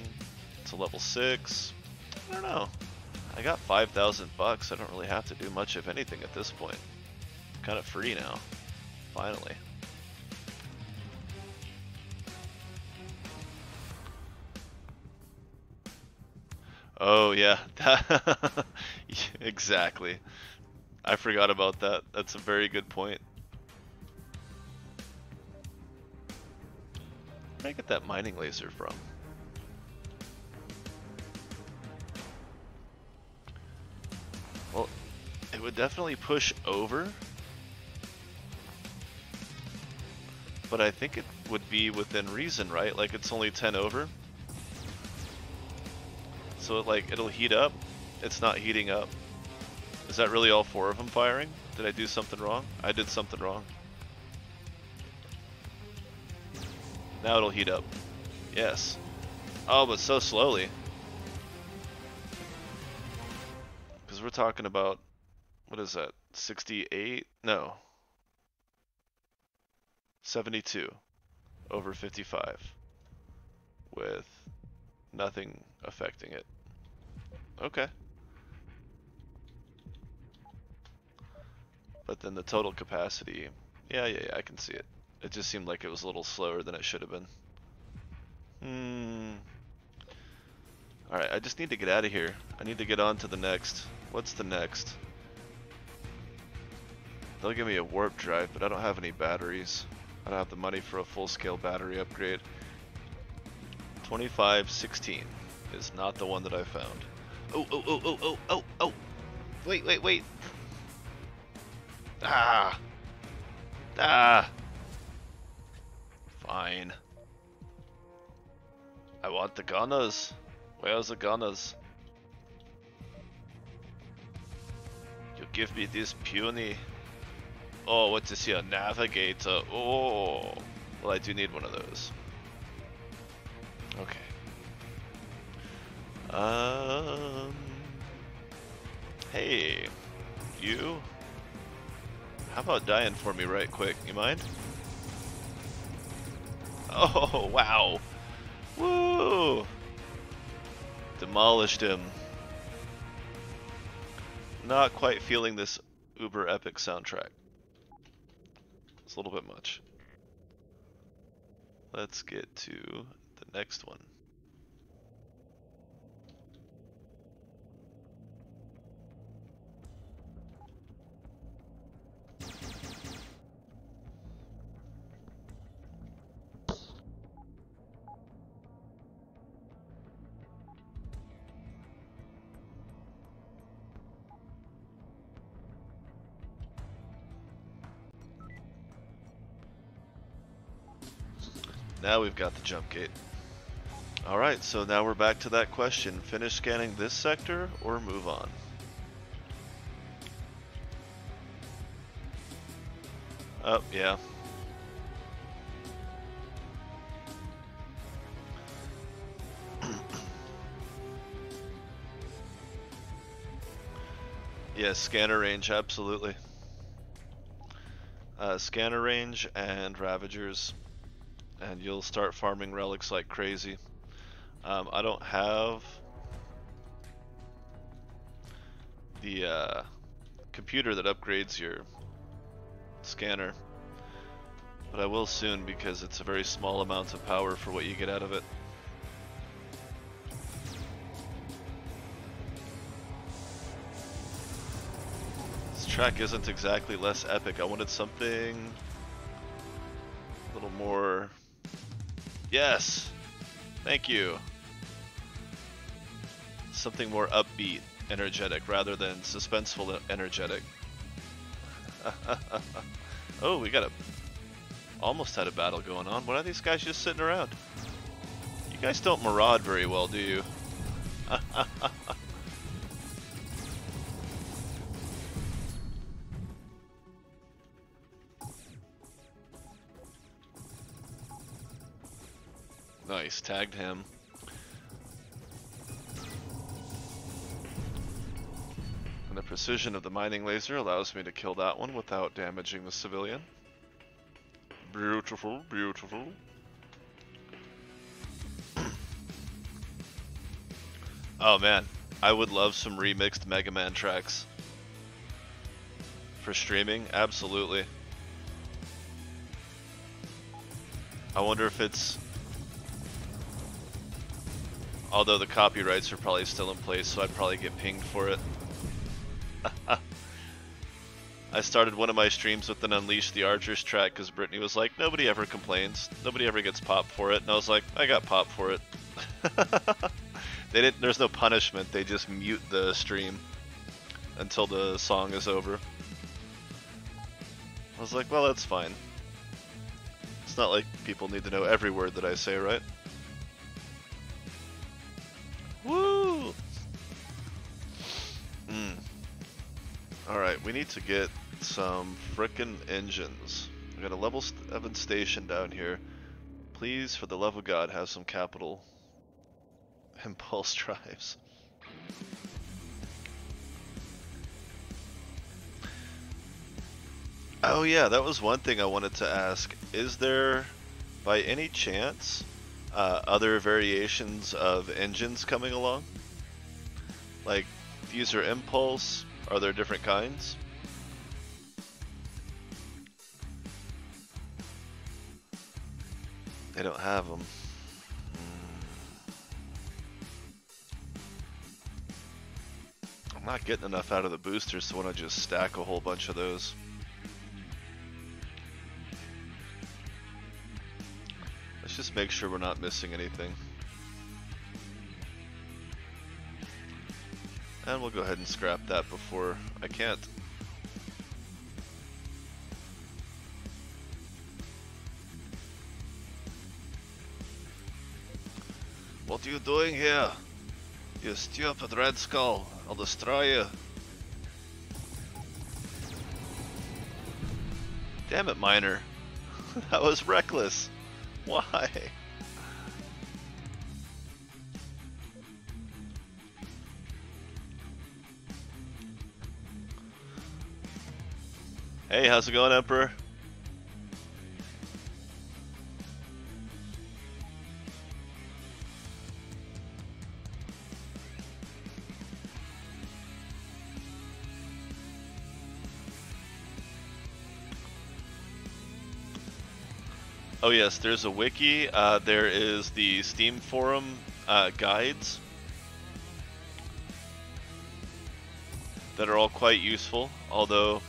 It's a level 6. I don't know. I got 5,000 bucks. I don't really have to do much of anything at this point. I'm kind of free now. Finally. Oh yeah, exactly. I forgot about that. That's a very good point. Where did I get that mining laser from? Well, it would definitely push over But I think it would be within reason, right? Like it's only 10 over. So like it'll heat up. It's not heating up. Is that really all 4 of them firing? Did I do something wrong? I did something wrong. Now it'll heat up. Yes. Oh, but so slowly. Because we're talking about, what is that? 68? No. 72 over 55 with nothing affecting it. Okay. But then the total capacity, yeah, I can see it. It just seemed like it was a little slower than it should have been. Alright, I just need to get out of here. I need to get on to the next. What's the next? They'll give me a warp drive, but I don't have any batteries. I don't have the money for a full-scale battery upgrade. 2516 is not the one that I found. Oh. Wait. Ah. Fine. I want the gunners. Where's the gunners? You give me this puny. Oh, what is here? Navigator. Oh. Well, I do need one of those. Okay. Hey. You? How about dying for me right quick? You mind? Oh, wow. Woo! Demolished him. Not quite feeling this uber epic soundtrack. It's a little bit much. Let's get to the next one. Now we've got the jump gate. Alright, so now we're back to that question. Finish scanning this sector or move on? Oh, yeah. Yeah, scanner range, absolutely. Scanner range and Ravagers. And you'll start farming relics like crazy. I don't have the computer that upgrades your scanner, but I will soon because it's a very small amount of power for what you get out of it. This track isn't exactly less epic. I wanted something a little more. Yes! Thank you! Something more upbeat, energetic, rather than suspenseful, energetic. Oh, we almost had a battle going on. Why are these guys just sitting around? You guys don't maraud very well, do you? Nice, tagged him. And the precision of the mining laser allows me to kill that one without damaging the civilian. Beautiful, beautiful. Oh man, I would love some remixed Mega Man tracks. For streaming, absolutely. I wonder if it's... Although the copyrights are probably still in place, so I'd probably get pinged for it. I started one of my streams with an Unleash the Archers track because Brittany was like, nobody ever complains, nobody ever gets popped for it, and I was like, I got popped for it. There's no punishment, they just mute the stream until the song is over. I was like, well, that's fine. It's not like people need to know every word that I say, right? Woo! Alright, we need to get some frickin' engines. We got a level 7 station down here. Please, for the love of God, have some capital impulse drives. Oh yeah, that was one thing I wanted to ask. Is there, by any chance, other variations of engines coming along? Like, these are impulse. Are there different kinds? They don't have them. I'm not getting enough out of the boosters to want to just stack a whole bunch of those. Let's just make sure we're not missing anything. And we'll go ahead and scrap that before I can't. What are you doing here? You stupid Red Skull. I'll destroy you. Damn it, Miner. That was reckless. Why? Hey, how's it going, Emperor? Oh yes, there's a wiki, there is the Steam forum guides that are all quite useful, although,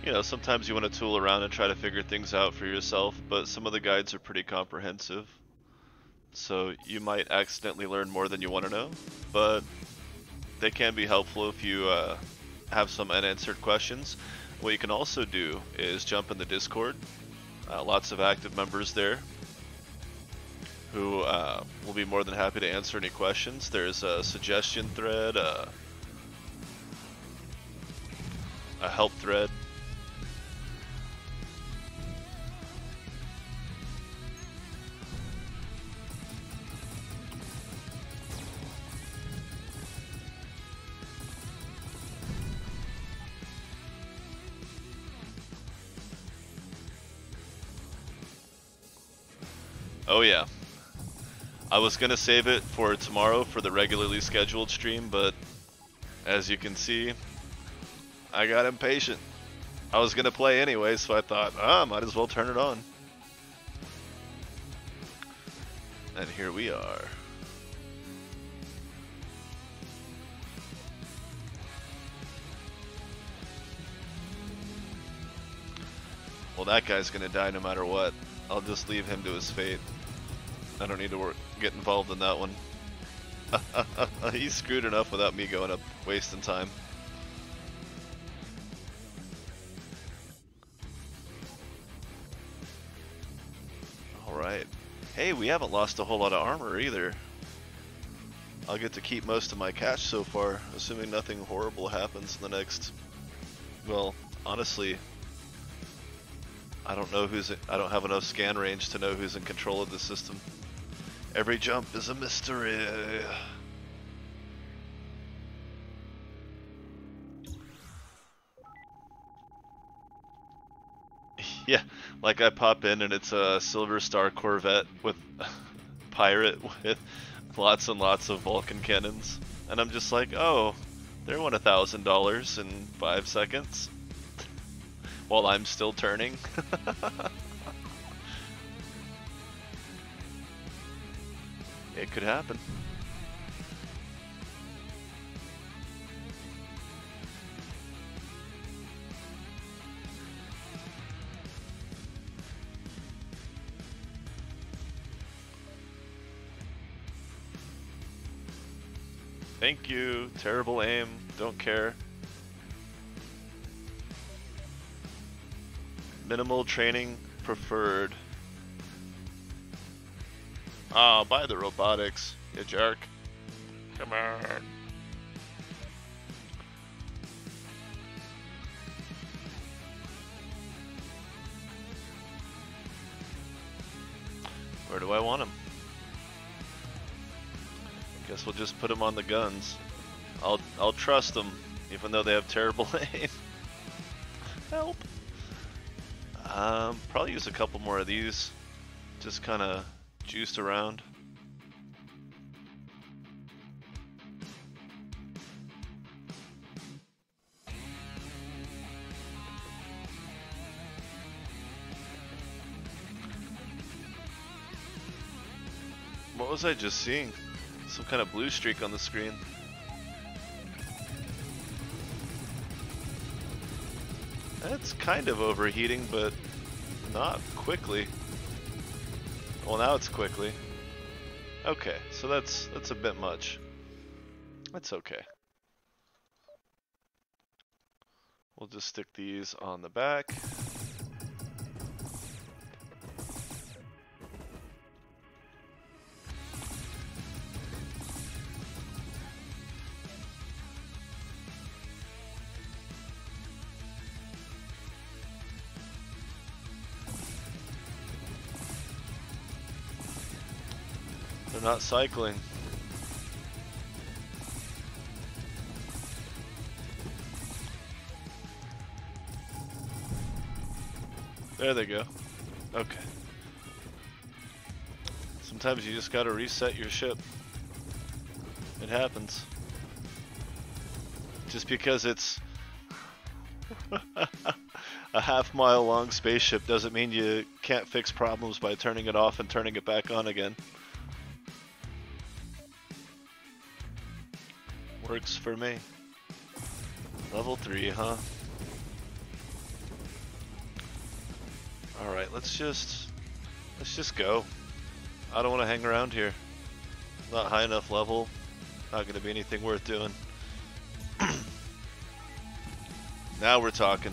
you know, sometimes you want to tool around and try to figure things out for yourself, but some of the guides are pretty comprehensive, so you might accidentally learn more than you want to know, but they can be helpful if you have some unanswered questions. What you can also do is jump in the Discord. Lots of active members there who will be more than happy to answer any questions. There's a suggestion thread, a help thread. Oh yeah. I was gonna save it for tomorrow for the regularly scheduled stream, but as you can see, I got impatient. I was gonna play anyway, so I thought, might as well turn it on. And here we are. Well, that guy's gonna die no matter what. I'll just leave him to his fate. I don't need to get involved in that one. He's screwed enough without me going up wasting time. Alright. Hey, we haven't lost a whole lot of armor either. I'll get to keep most of my cash so far, assuming nothing horrible happens in the next... Well, honestly, I don't know I don't have enough scan range to know who's in control of the system. Every jump is a mystery. Yeah, like I pop in and it's a Silver Star Corvette with pirate with lots and lots of Vulcan cannons, and I'm just like, oh, they won $1,000 in 5 seconds while I'm still turning. It could happen. Thank you. Terrible aim. Don't care. Minimal training preferred. Oh, buy the robotics, you jerk. Come on. Where do I want him? Guess we'll just put him on the guns. I'll trust them, even though they have terrible aim. Help. Probably use a couple more of these. Just kind of juiced around. What was I just seeing? Some kind of blue streak on the screen. It's kind of overheating, but not quickly. Well, now it's quickly. Okay, so that's a bit much. That's okay. We'll just stick these on the back. They're not cycling. There they go. Okay. Sometimes you just gotta reset your ship. It happens. Just because it's a half-mile long spaceship doesn't mean you can't fix problems by turning it off and turning it back on again. Works for me. Level 3, huh? Alright, let's just go. I don't want to hang around here. Not high enough level. Not going to be anything worth doing. Now we're talking.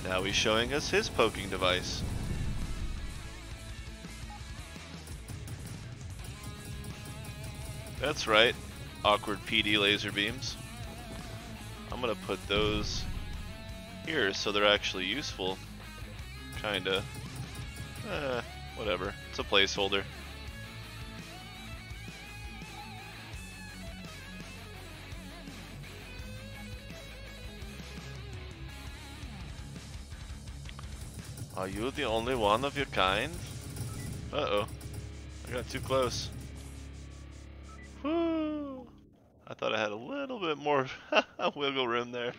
Now he's showing us his poking device. That's right, awkward PD laser beams. I'm gonna put those here so they're actually useful. Kinda. Whatever. It's a placeholder. Are you the only one of your kind? Uh-oh. I got too close. Whew. I thought I had a little bit more wiggle room there.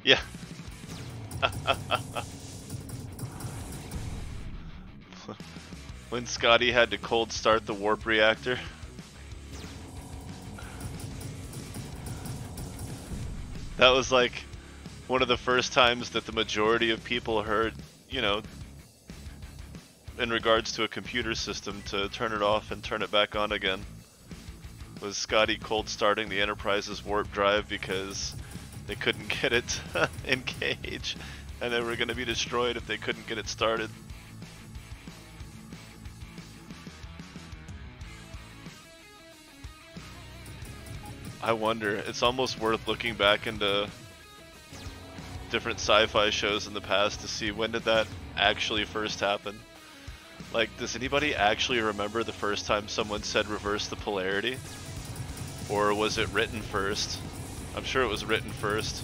Yeah. When Scotty had to cold start the warp reactor. That was like one of the first times that the majority of people heard, you know, in regards to a computer system, to turn it off and turn it back on again, was Scotty cold starting the Enterprise's warp drive because they couldn't get it engaged and they were going to be destroyed if they couldn't get it started. I wonder, it's almost worth looking back into different sci-fi shows in the past to see when did that actually first happen. Like, does anybody actually remember the first time someone said reverse the polarity? Or was it written first? I'm sure it was written first.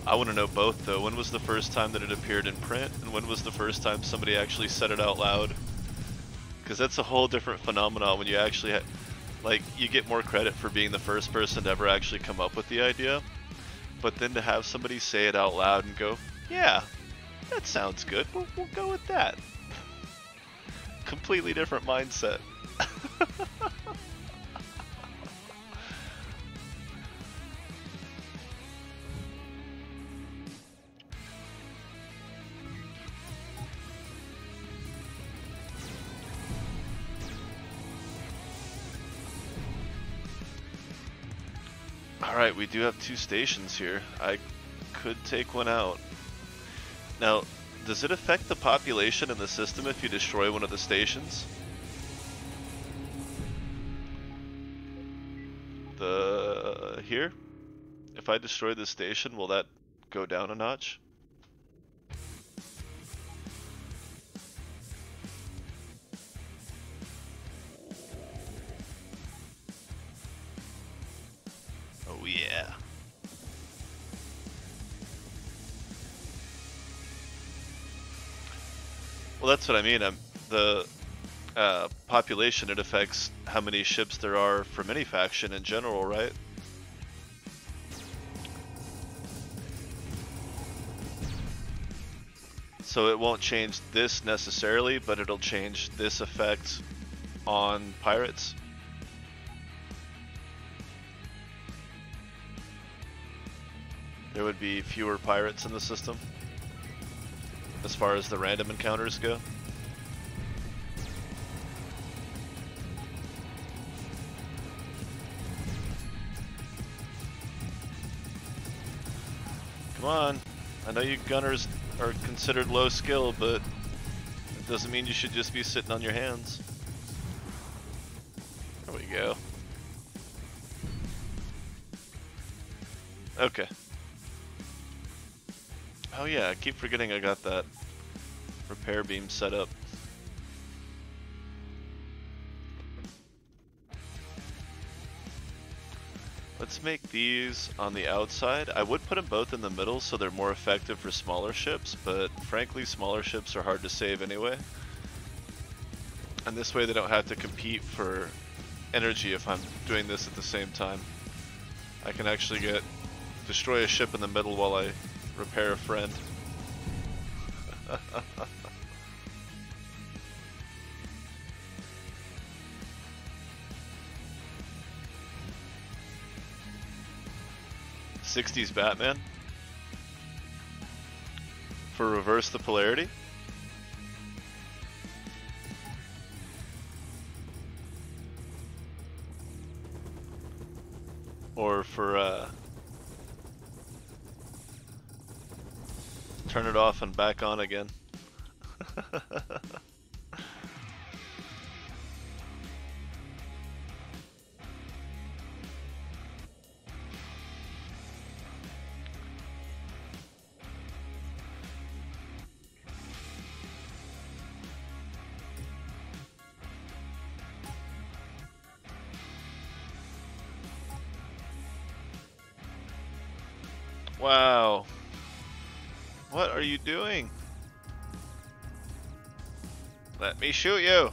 I want to know both though. When was the first time that it appeared in print? And when was the first time somebody actually said it out loud? Because that's a whole different phenomenon when you actually like, you get more credit for being the first person to ever actually come up with the idea. But then to have somebody say it out loud and go, yeah, that sounds good, we'll go with that. Completely different mindset. Alright, we do have 2 stations here. I could take one out. Now, does it affect the population in the system if you destroy one of the stations? Here? If I destroy the station, will that go down a notch? Oh yeah. Well, that's what I mean. The population, it affects how many ships there are from any faction in general, right? So it won't change this necessarily, but it'll change this effect on pirates. There would be fewer pirates in the system as far as the random encounters go. Come on. I know you gunners are considered low skill, but it doesn't mean you should just be sitting on your hands. There we go. Okay. Oh yeah, I keep forgetting I got that repair beam set up. Let's make these on the outside. I would put them both in the middle so they're more effective for smaller ships, but frankly smaller ships are hard to save anyway. And this way they don't have to compete for energy if I'm doing this at the same time. I can actually destroy a ship in the middle while I repair a friend. '60s Batman for reverse the polarity. Or for turn it off and back on again. Wow. What are you doing? Let me shoot you.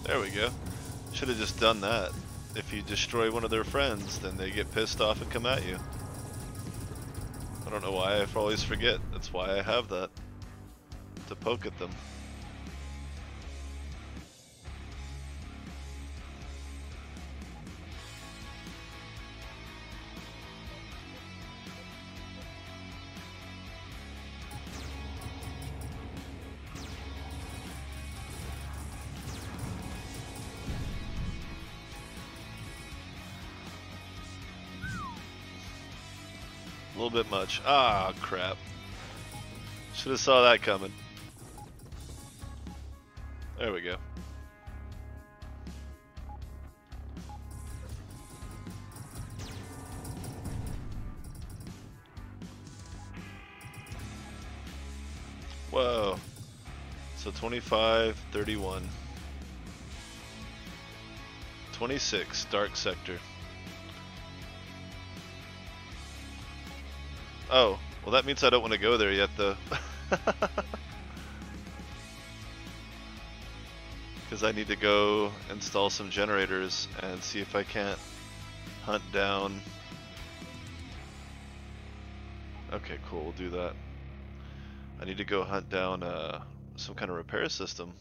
There we go. Should have just done that. If you destroy one of their friends, then they get pissed off and come at you. I don't know why I always forget. That's why I have that. To poke at them. A little bit much. Ah, crap. Should have saw that coming. There we go. Whoa. So 25, 31. 26, dark sector. Oh, well that means I don't want to go there yet though. Because I need to go install some generators and see if I can't hunt down. Okay, cool, we'll do that. I need to go hunt down some kind of repair system.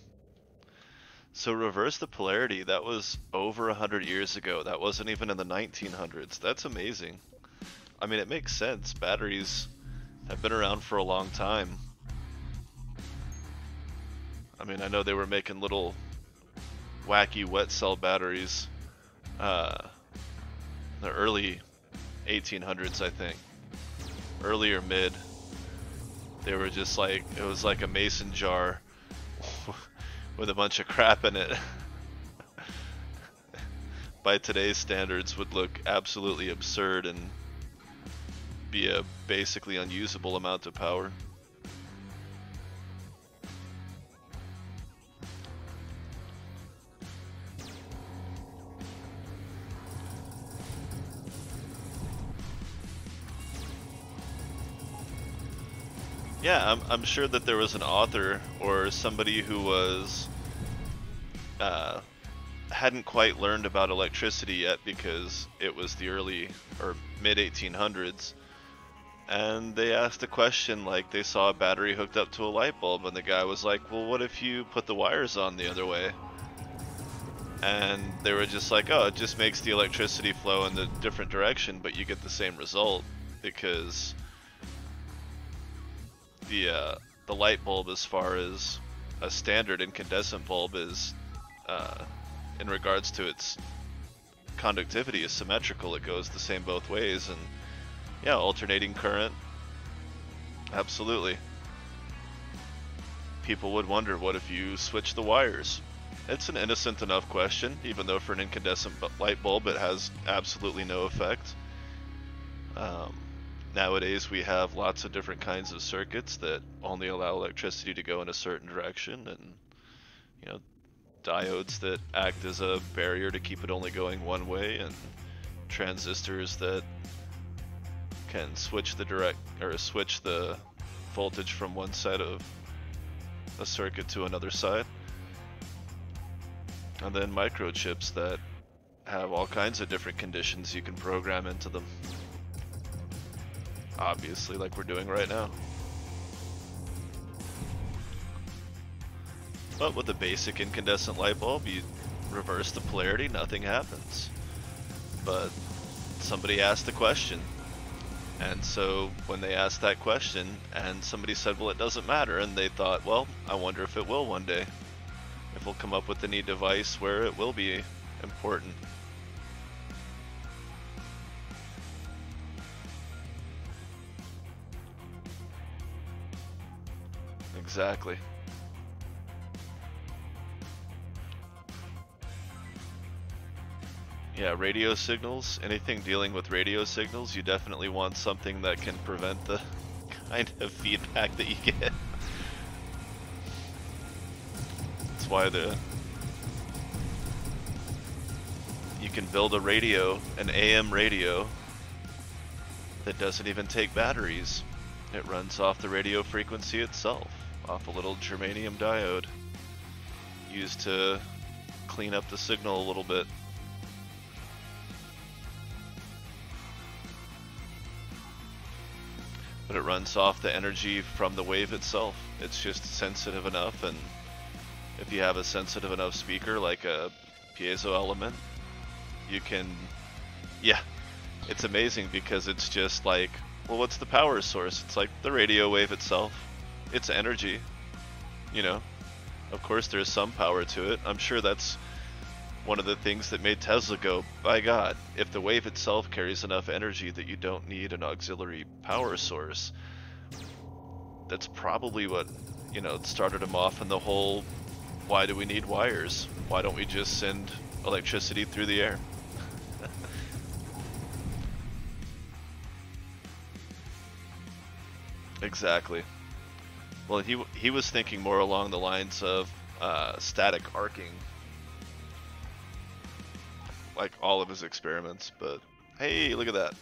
So reverse the polarity, that was over 100 years ago. That wasn't even in the 1900s. That's amazing. I mean, it makes sense. Batteries have been around for a long time. I mean, I know they were making little wacky wet cell batteries, uh, the early 1800s, I think, early or mid. They were just like, it was like a mason jar with a bunch of crap in it. By today's standards would look absolutely absurd and be a basically unusable amount of power. Yeah, I'm sure that there was an author or somebody who was hadn't quite learned about electricity yet because it was the early or mid 1800s, and they asked a question like they saw a battery hooked up to a light bulb, and the guy was like, well, what if you put the wires on the other way? And they were just like, oh, it just makes the electricity flow in the different direction, but you get the same result because the light bulb, as far as a standard incandescent bulb, is in regards to its conductivity is symmetrical. It goes the same both ways, and yeah, alternating current, absolutely. People would wonder, what if you switch the wires? It's an innocent enough question, even though for an incandescent light bulb it has absolutely no effect. Nowadays we have lots of different kinds of circuits that only allow electricity to go in a certain direction, and you know, diodes that act as a barrier to keep it only going one way, and transistors that can switch the voltage from one side of a circuit to another side. And then microchips that have all kinds of different conditions you can program into them. Obviously, like we're doing right now. But with a basic incandescent light bulb, you reverse the polarity, nothing happens. But somebody asked the question, and so when they asked that question and somebody said, well, it doesn't matter, and they thought, well, I wonder if it will one day. If we'll come up with any device where it will be important. Exactly. Yeah, radio signals, anything dealing with radio signals, you definitely want something that can prevent the kind of feedback that you get. That's why you can build a radio, an AM radio, that doesn't even take batteries. It runs off the radio frequency itself, off a little germanium diode, used to clean up the signal a little bit. But it runs off the energy from the wave itself. It's just sensitive enough, and if you have a sensitive enough speaker like a piezo element, you can, yeah, it's amazing because it's just like, well, what's the power source? It's like the radio wave itself. It's energy, you know. Of course there's some power to it. I'm sure that's one of the things that made Tesla go, by God, if the wave itself carries enough energy that you don't need an auxiliary power source, that's probably what, you know, started him off in the whole, why do we need wires? Why don't we just send electricity through the air? Exactly. Well, he was thinking more along the lines of static arcing, like all of his experiments, but hey, look at that.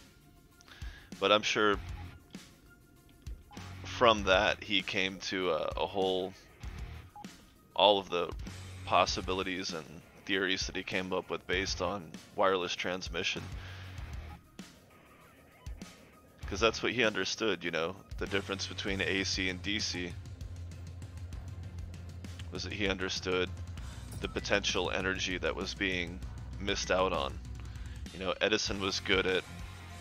But I'm sure from that he came to a whole, all of the possibilities and theories that he came up with based on wireless transmission. Because that's what he understood, you know, the difference between AC and DC was that he understood the potential energy that was being missed out on. You know, Edison was good at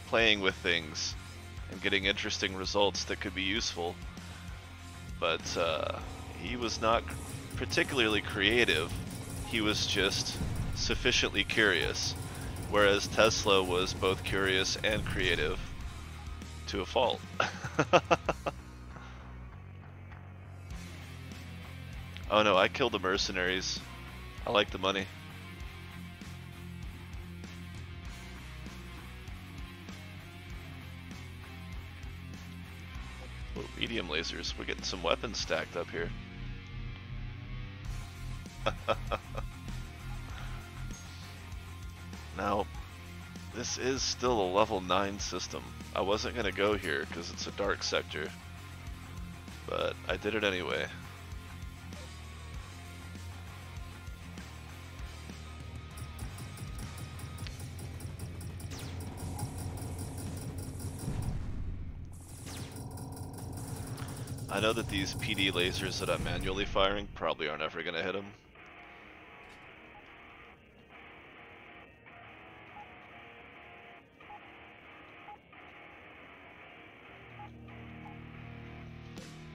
playing with things and getting interesting results that could be useful, but he was not particularly creative he was just sufficiently curious, whereas Tesla was both curious and creative to a fault. Oh no, I killed the mercenaries. I like the money. Oh, medium lasers. We're getting some weapons stacked up here. Now, this is still a level 9 system. I wasn't going to go here because it's a dark sector, but I did it anyway. I know that these PD lasers that I'm manually firing probably aren't ever going to hit them.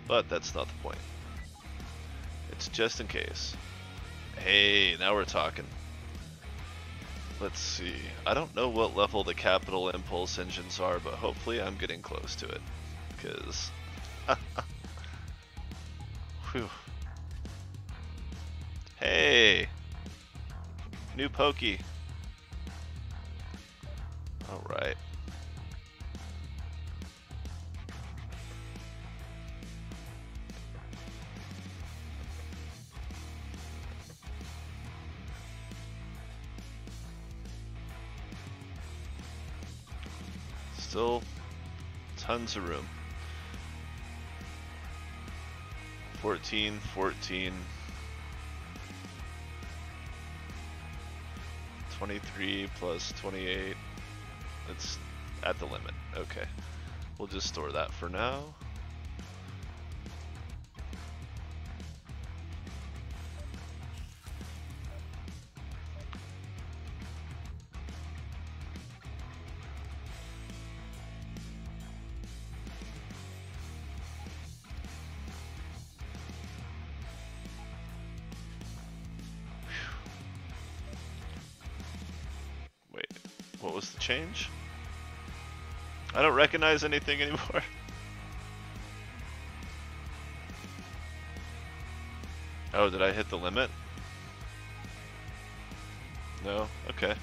But that's not the point. It's just in case. Hey, now we're talking. Let's see. I don't know what level the capital impulse engines are, but hopefully I'm getting close to it. Because... Whew. Hey! New pokey. Alright. Still tons of room. 14, 14, 23 plus 28. It's at the limit. Okay. We'll just store that for now. What was the change? I don't recognize anything anymore. Oh, did I hit the limit? No? Okay.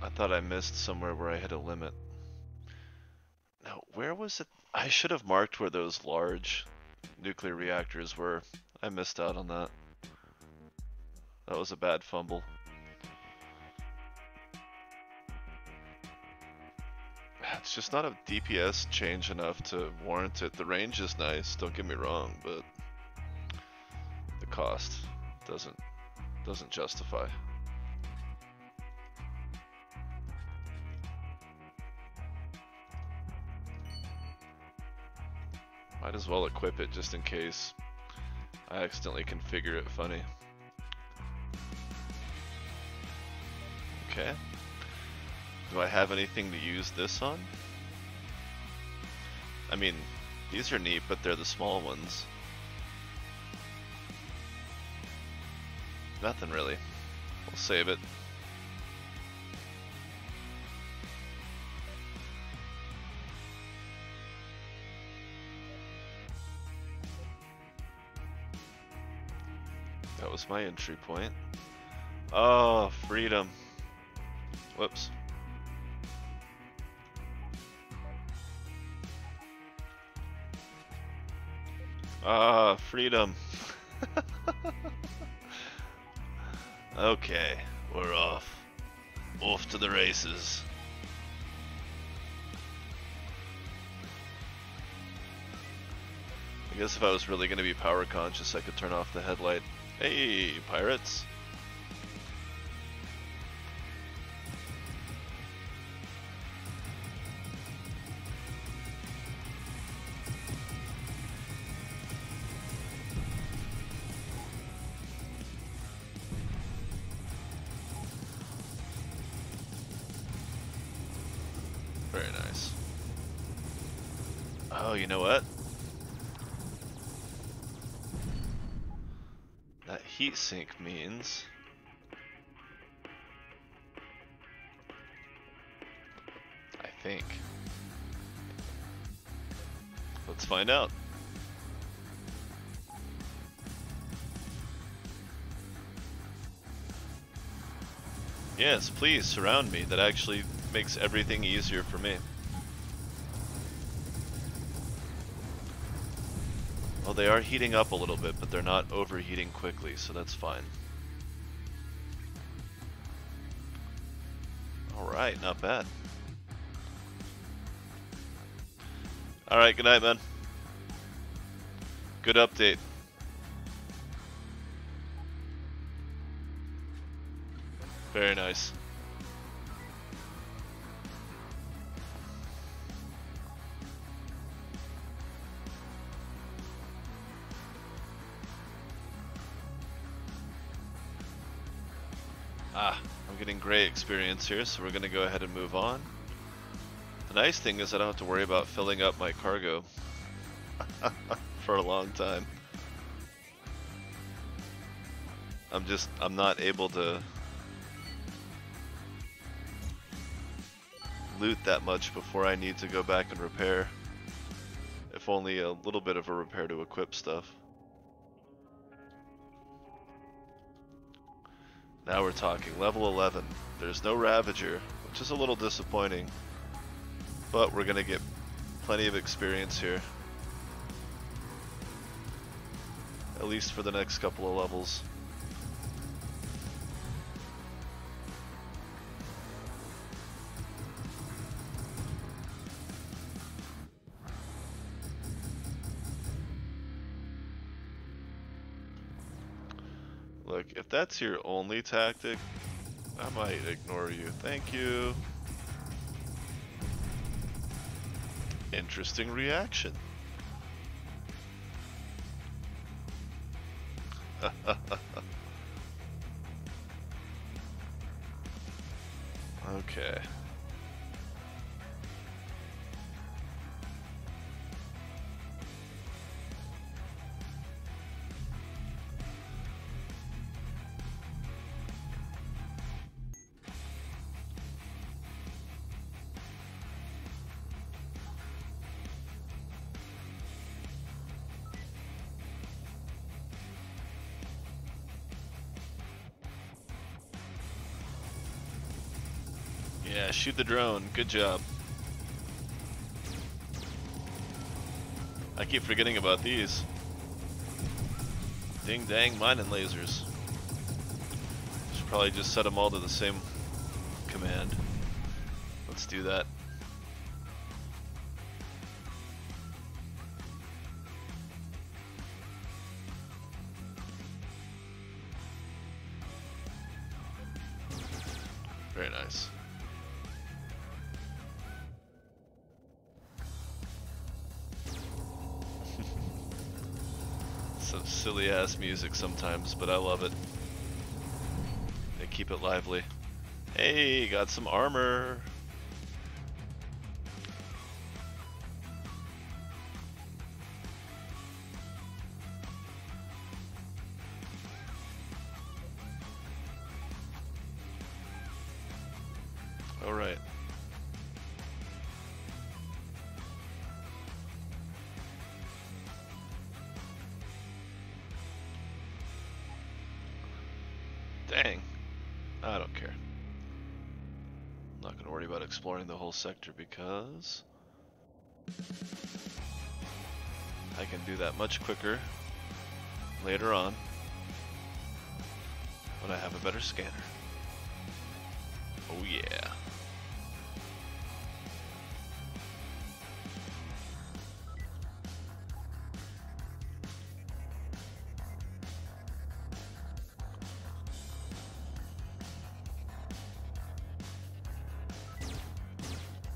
I thought I missed somewhere where I hit a limit. Now, where was it? I should have marked where those large nuclear reactors were. I missed out on that. That was a bad fumble. It's just not a DPS change enough to warrant it. The range is nice, don't get me wrong, but the cost doesn't justify. Might as well equip it just in case I accidentally configure it funny. Okay. Do I have anything to use this on? I mean, these are neat, but they're the small ones. Nothing really. We'll save it. That was my entry point. Oh, freedom. Whoops. Ah, freedom. Okay, we're off. Off to the races. I guess if I was really going to be power conscious, I could turn off the headlight. Hey, pirates. Very nice. Oh, you know what? heat sink means. I think. Let's find out. Yes, please surround me. That actually makes everything easier for me. Well, they are heating up a little bit, but they're not overheating quickly, so that's fine. Alright, not bad. Alright, good night, man. Good update. Very nice. I'm getting great experience here, so we're going to go ahead and move on. The nice thing is I don't have to worry about filling up my cargo for a long time. I'm not able to loot that much before I need to go back and repair. If only a little bit of a repair to equip stuff. Now we're talking level 11. There's no Ravager, which is a little disappointing, but we're gonna get plenty of experience here, at least for the next couple of levels. Look, if that's your only tactic, I might ignore you. Thank you. Interesting reaction. Okay. Yeah, shoot the drone. Good job. I keep forgetting about these. Ding dang mining lasers. Should probably just set them all to the same command. Let's do that. Very nice. Some silly ass music sometimes, but I love it. They keep it lively. Hey, got some armor. All right. Dang. I don't care. I'm not going to worry about exploring the whole sector because I can do that much quicker later on when I have a better scanner. Oh yeah.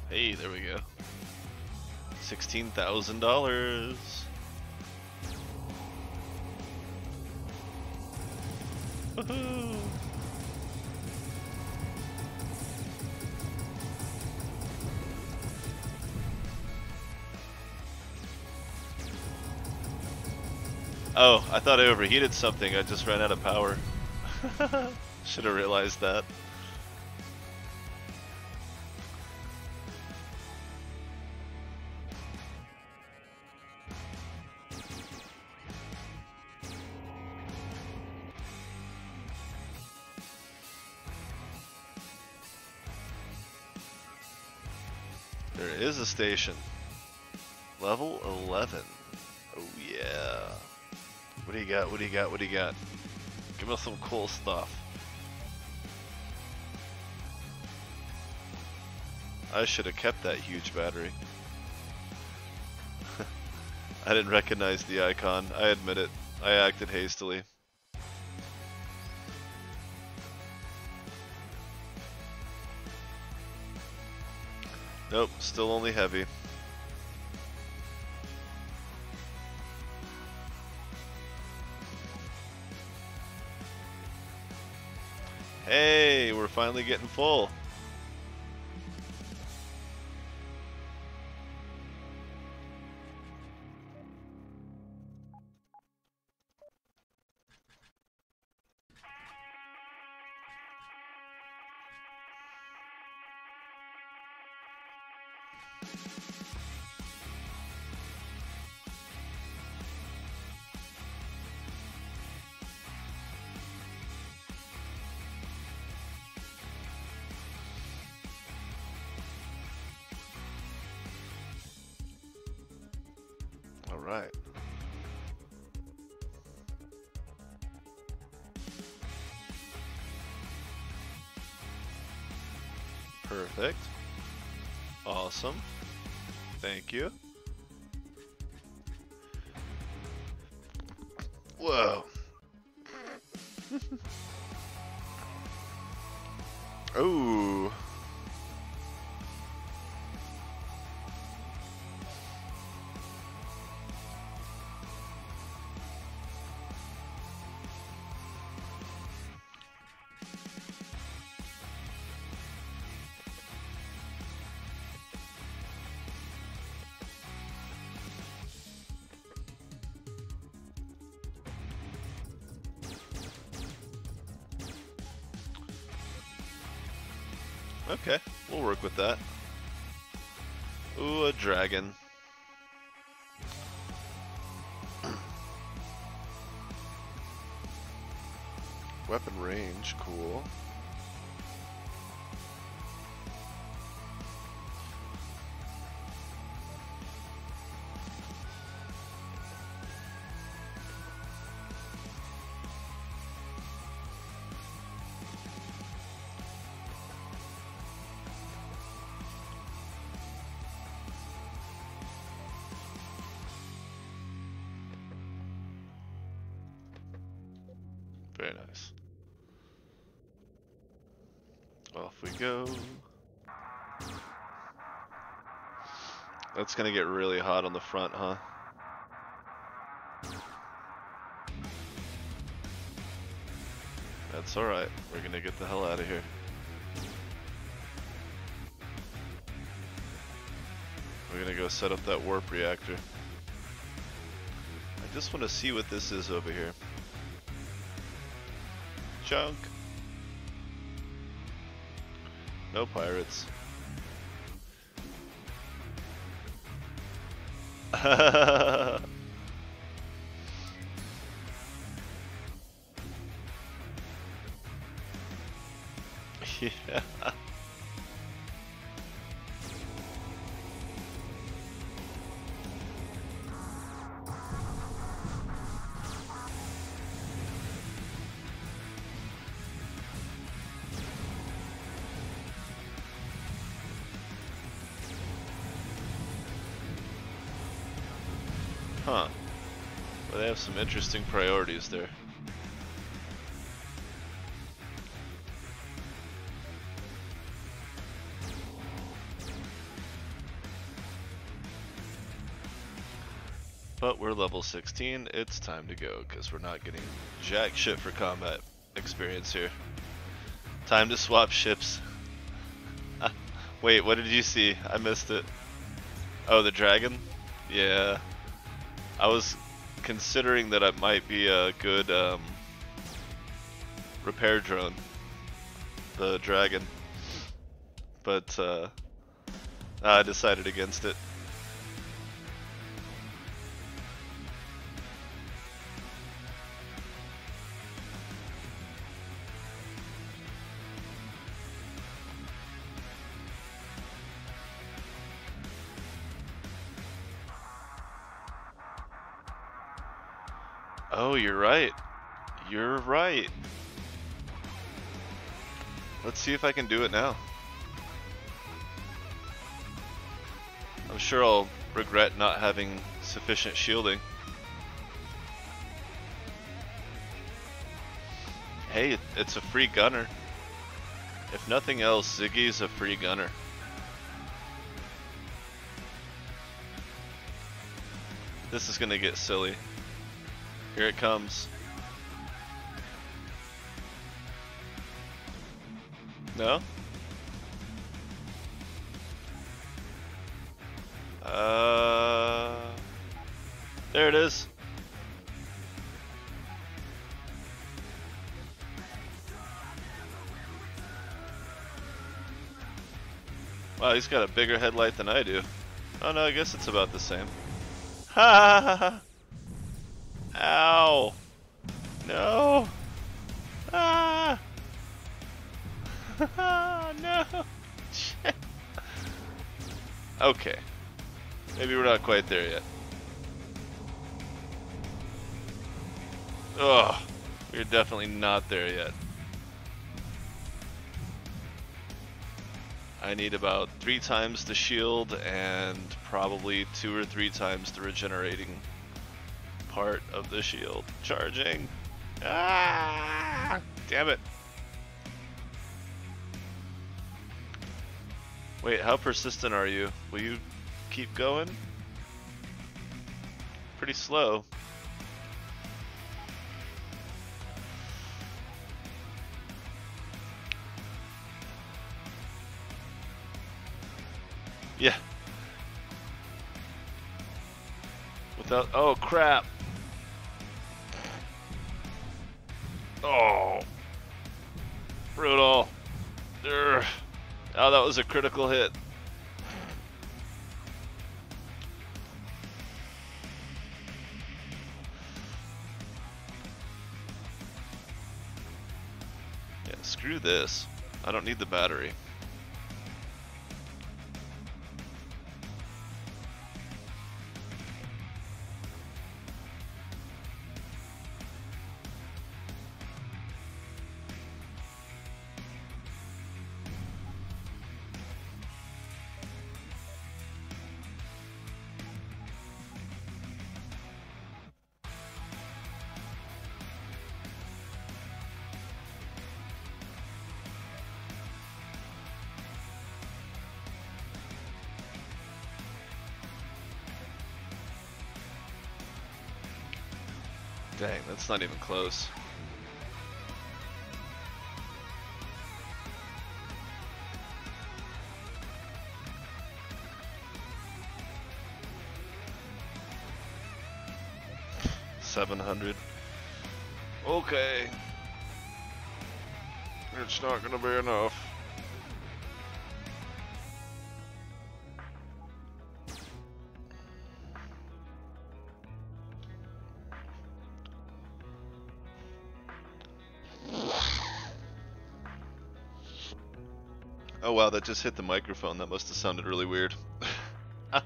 Hey, there we go. $16,000. Woohoo! Oh, I thought I overheated something. I just ran out of power. Should have realized that. There is a station. Level 11. Oh yeah. What do you got? What do you got? What do you got? Give us some cool stuff. I should have kept that huge battery. I didn't recognize the icon. I admit it. I acted hastily. Nope, still only heavy. Hey, we're finally getting full. All right. Perfect. Awesome. Thank you. Whoa. Ooh. Okay, we'll work with that. Ooh, a dragon. Weapon range, cool. Very nice. Off we go. That's gonna get really hot on the front, huh? That's alright. We're gonna get the hell out of here. We're gonna go set up that warp reactor. I just want to see what this is over here. Junk. No pirates. Yeah. Huh. Well, they have some interesting priorities there. But we're level 16, it's time to go, because we're not getting jack shit for combat experience here. Time to swap ships. Wait, what did you see? I missed it. Oh, the dragon? Yeah. I was considering that it might be a good repair drone, the dragon, but I decided against it. Oh, you're right. You're right. Let's see if I can do it now. I'm sure I'll regret not having sufficient shielding. Hey, it's a free gunner. If nothing else, Ziggy's a free gunner. This is gonna get silly. Here it comes. No? There it is. Wow, he's got a bigger headlight than I do. Oh no, I guess it's about the same. Ha ha ha! Ow! No! Ah! No! Shit. Okay. Maybe we're not quite there yet. Ugh. We're definitely not there yet. I need about 3 times the shield and probably 2 or 3 times the regenerating part of the shield. Charging. Ah! Damn it. Wait, how persistent are you? Will you keep going? Pretty slow. Yeah. Without, oh crap. Oh. Brutal. Urgh. Oh, that was a critical hit. Yeah, screw this. I don't need the battery. Dang, that's not even close. $700. Okay. It's not gonna be enough. Oh wow, that just hit the microphone. That must have sounded really weird. Does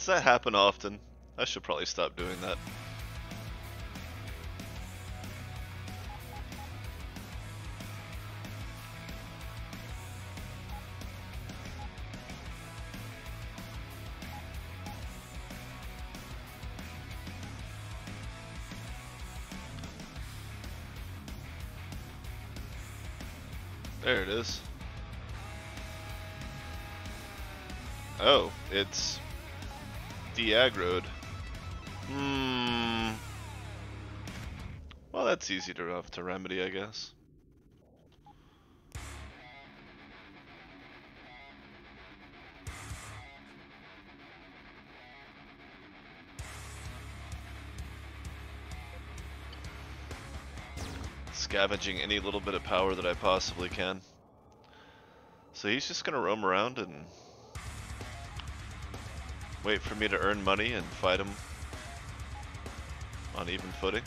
that happen often? I should probably stop doing that. There it is. Oh, it's de-aggroed. Well, that's easy to remedy, I guess. scavenging any little bit of power that I possibly can. So he's just gonna roam around and wait for me to earn money and fight him on even footing.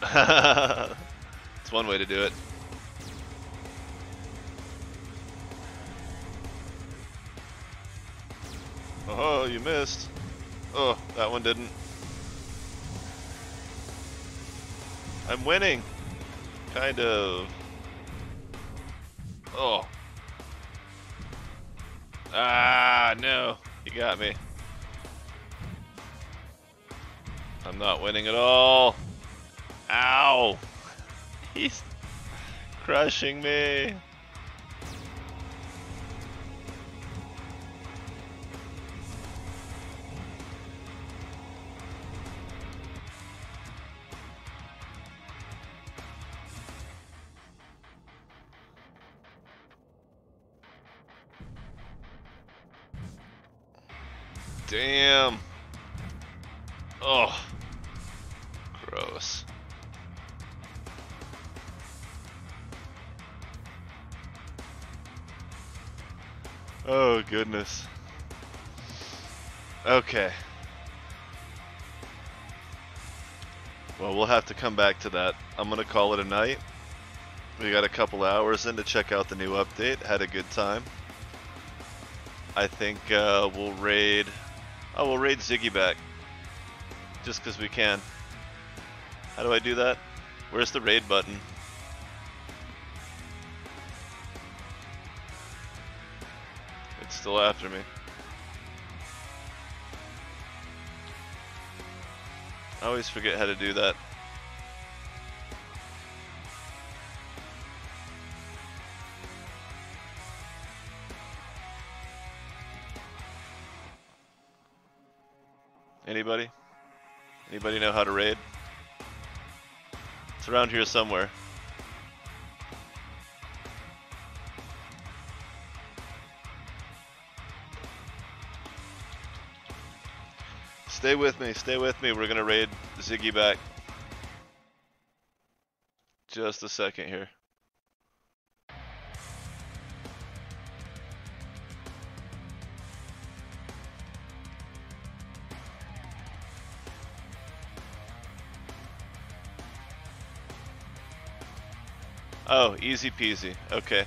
It's one way to do it. Oh, you missed. Oh, that one didn't. I'm winning. Kind of. Oh. Ah, no. You got me. I'm not winning at all. Ow. He's crushing me. Damn. Oh. Gross. Oh, goodness. Okay. Well, we'll have to come back to that. I'm gonna call it a night. We got a couple hours in to check out the new update. Had a good time. I think we'll raid... Oh, we'll raid Ziggy back. Just because we can. How do I do that? Where's the raid button? It's still after me. I always forget how to do that. Anybody? Anybody know how to raid? It's around here somewhere. Stay with me, stay with me. We're gonna raid Ziggy back. Just a second here. Oh, easy peasy. Okay.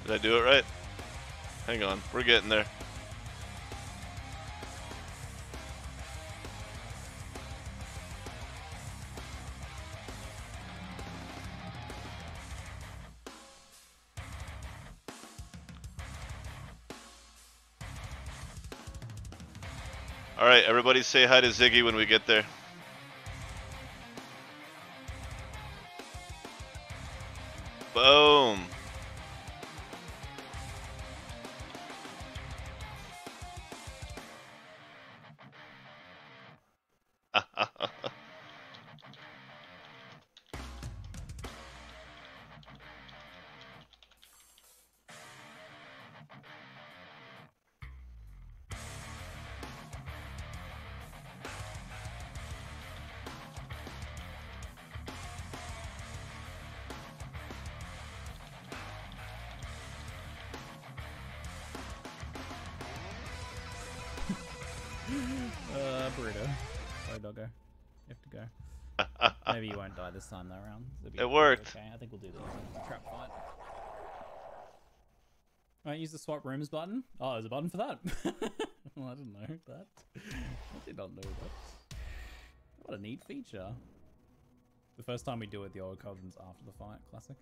Did I do it right? Hang on, we're getting there. Alright, everybody say hi to Ziggy when we get there. Boom. Burrito. Sorry, doggo. You have to go. Maybe you won't die this time, though, round. It worked. Okay, I think we'll do the trap fight. Alright, use the swap rooms button. Oh, there's a button for that. Well, I didn't know that. I did not know that. What a neat feature. The first time we do it, the old cousins after the fight. Classic.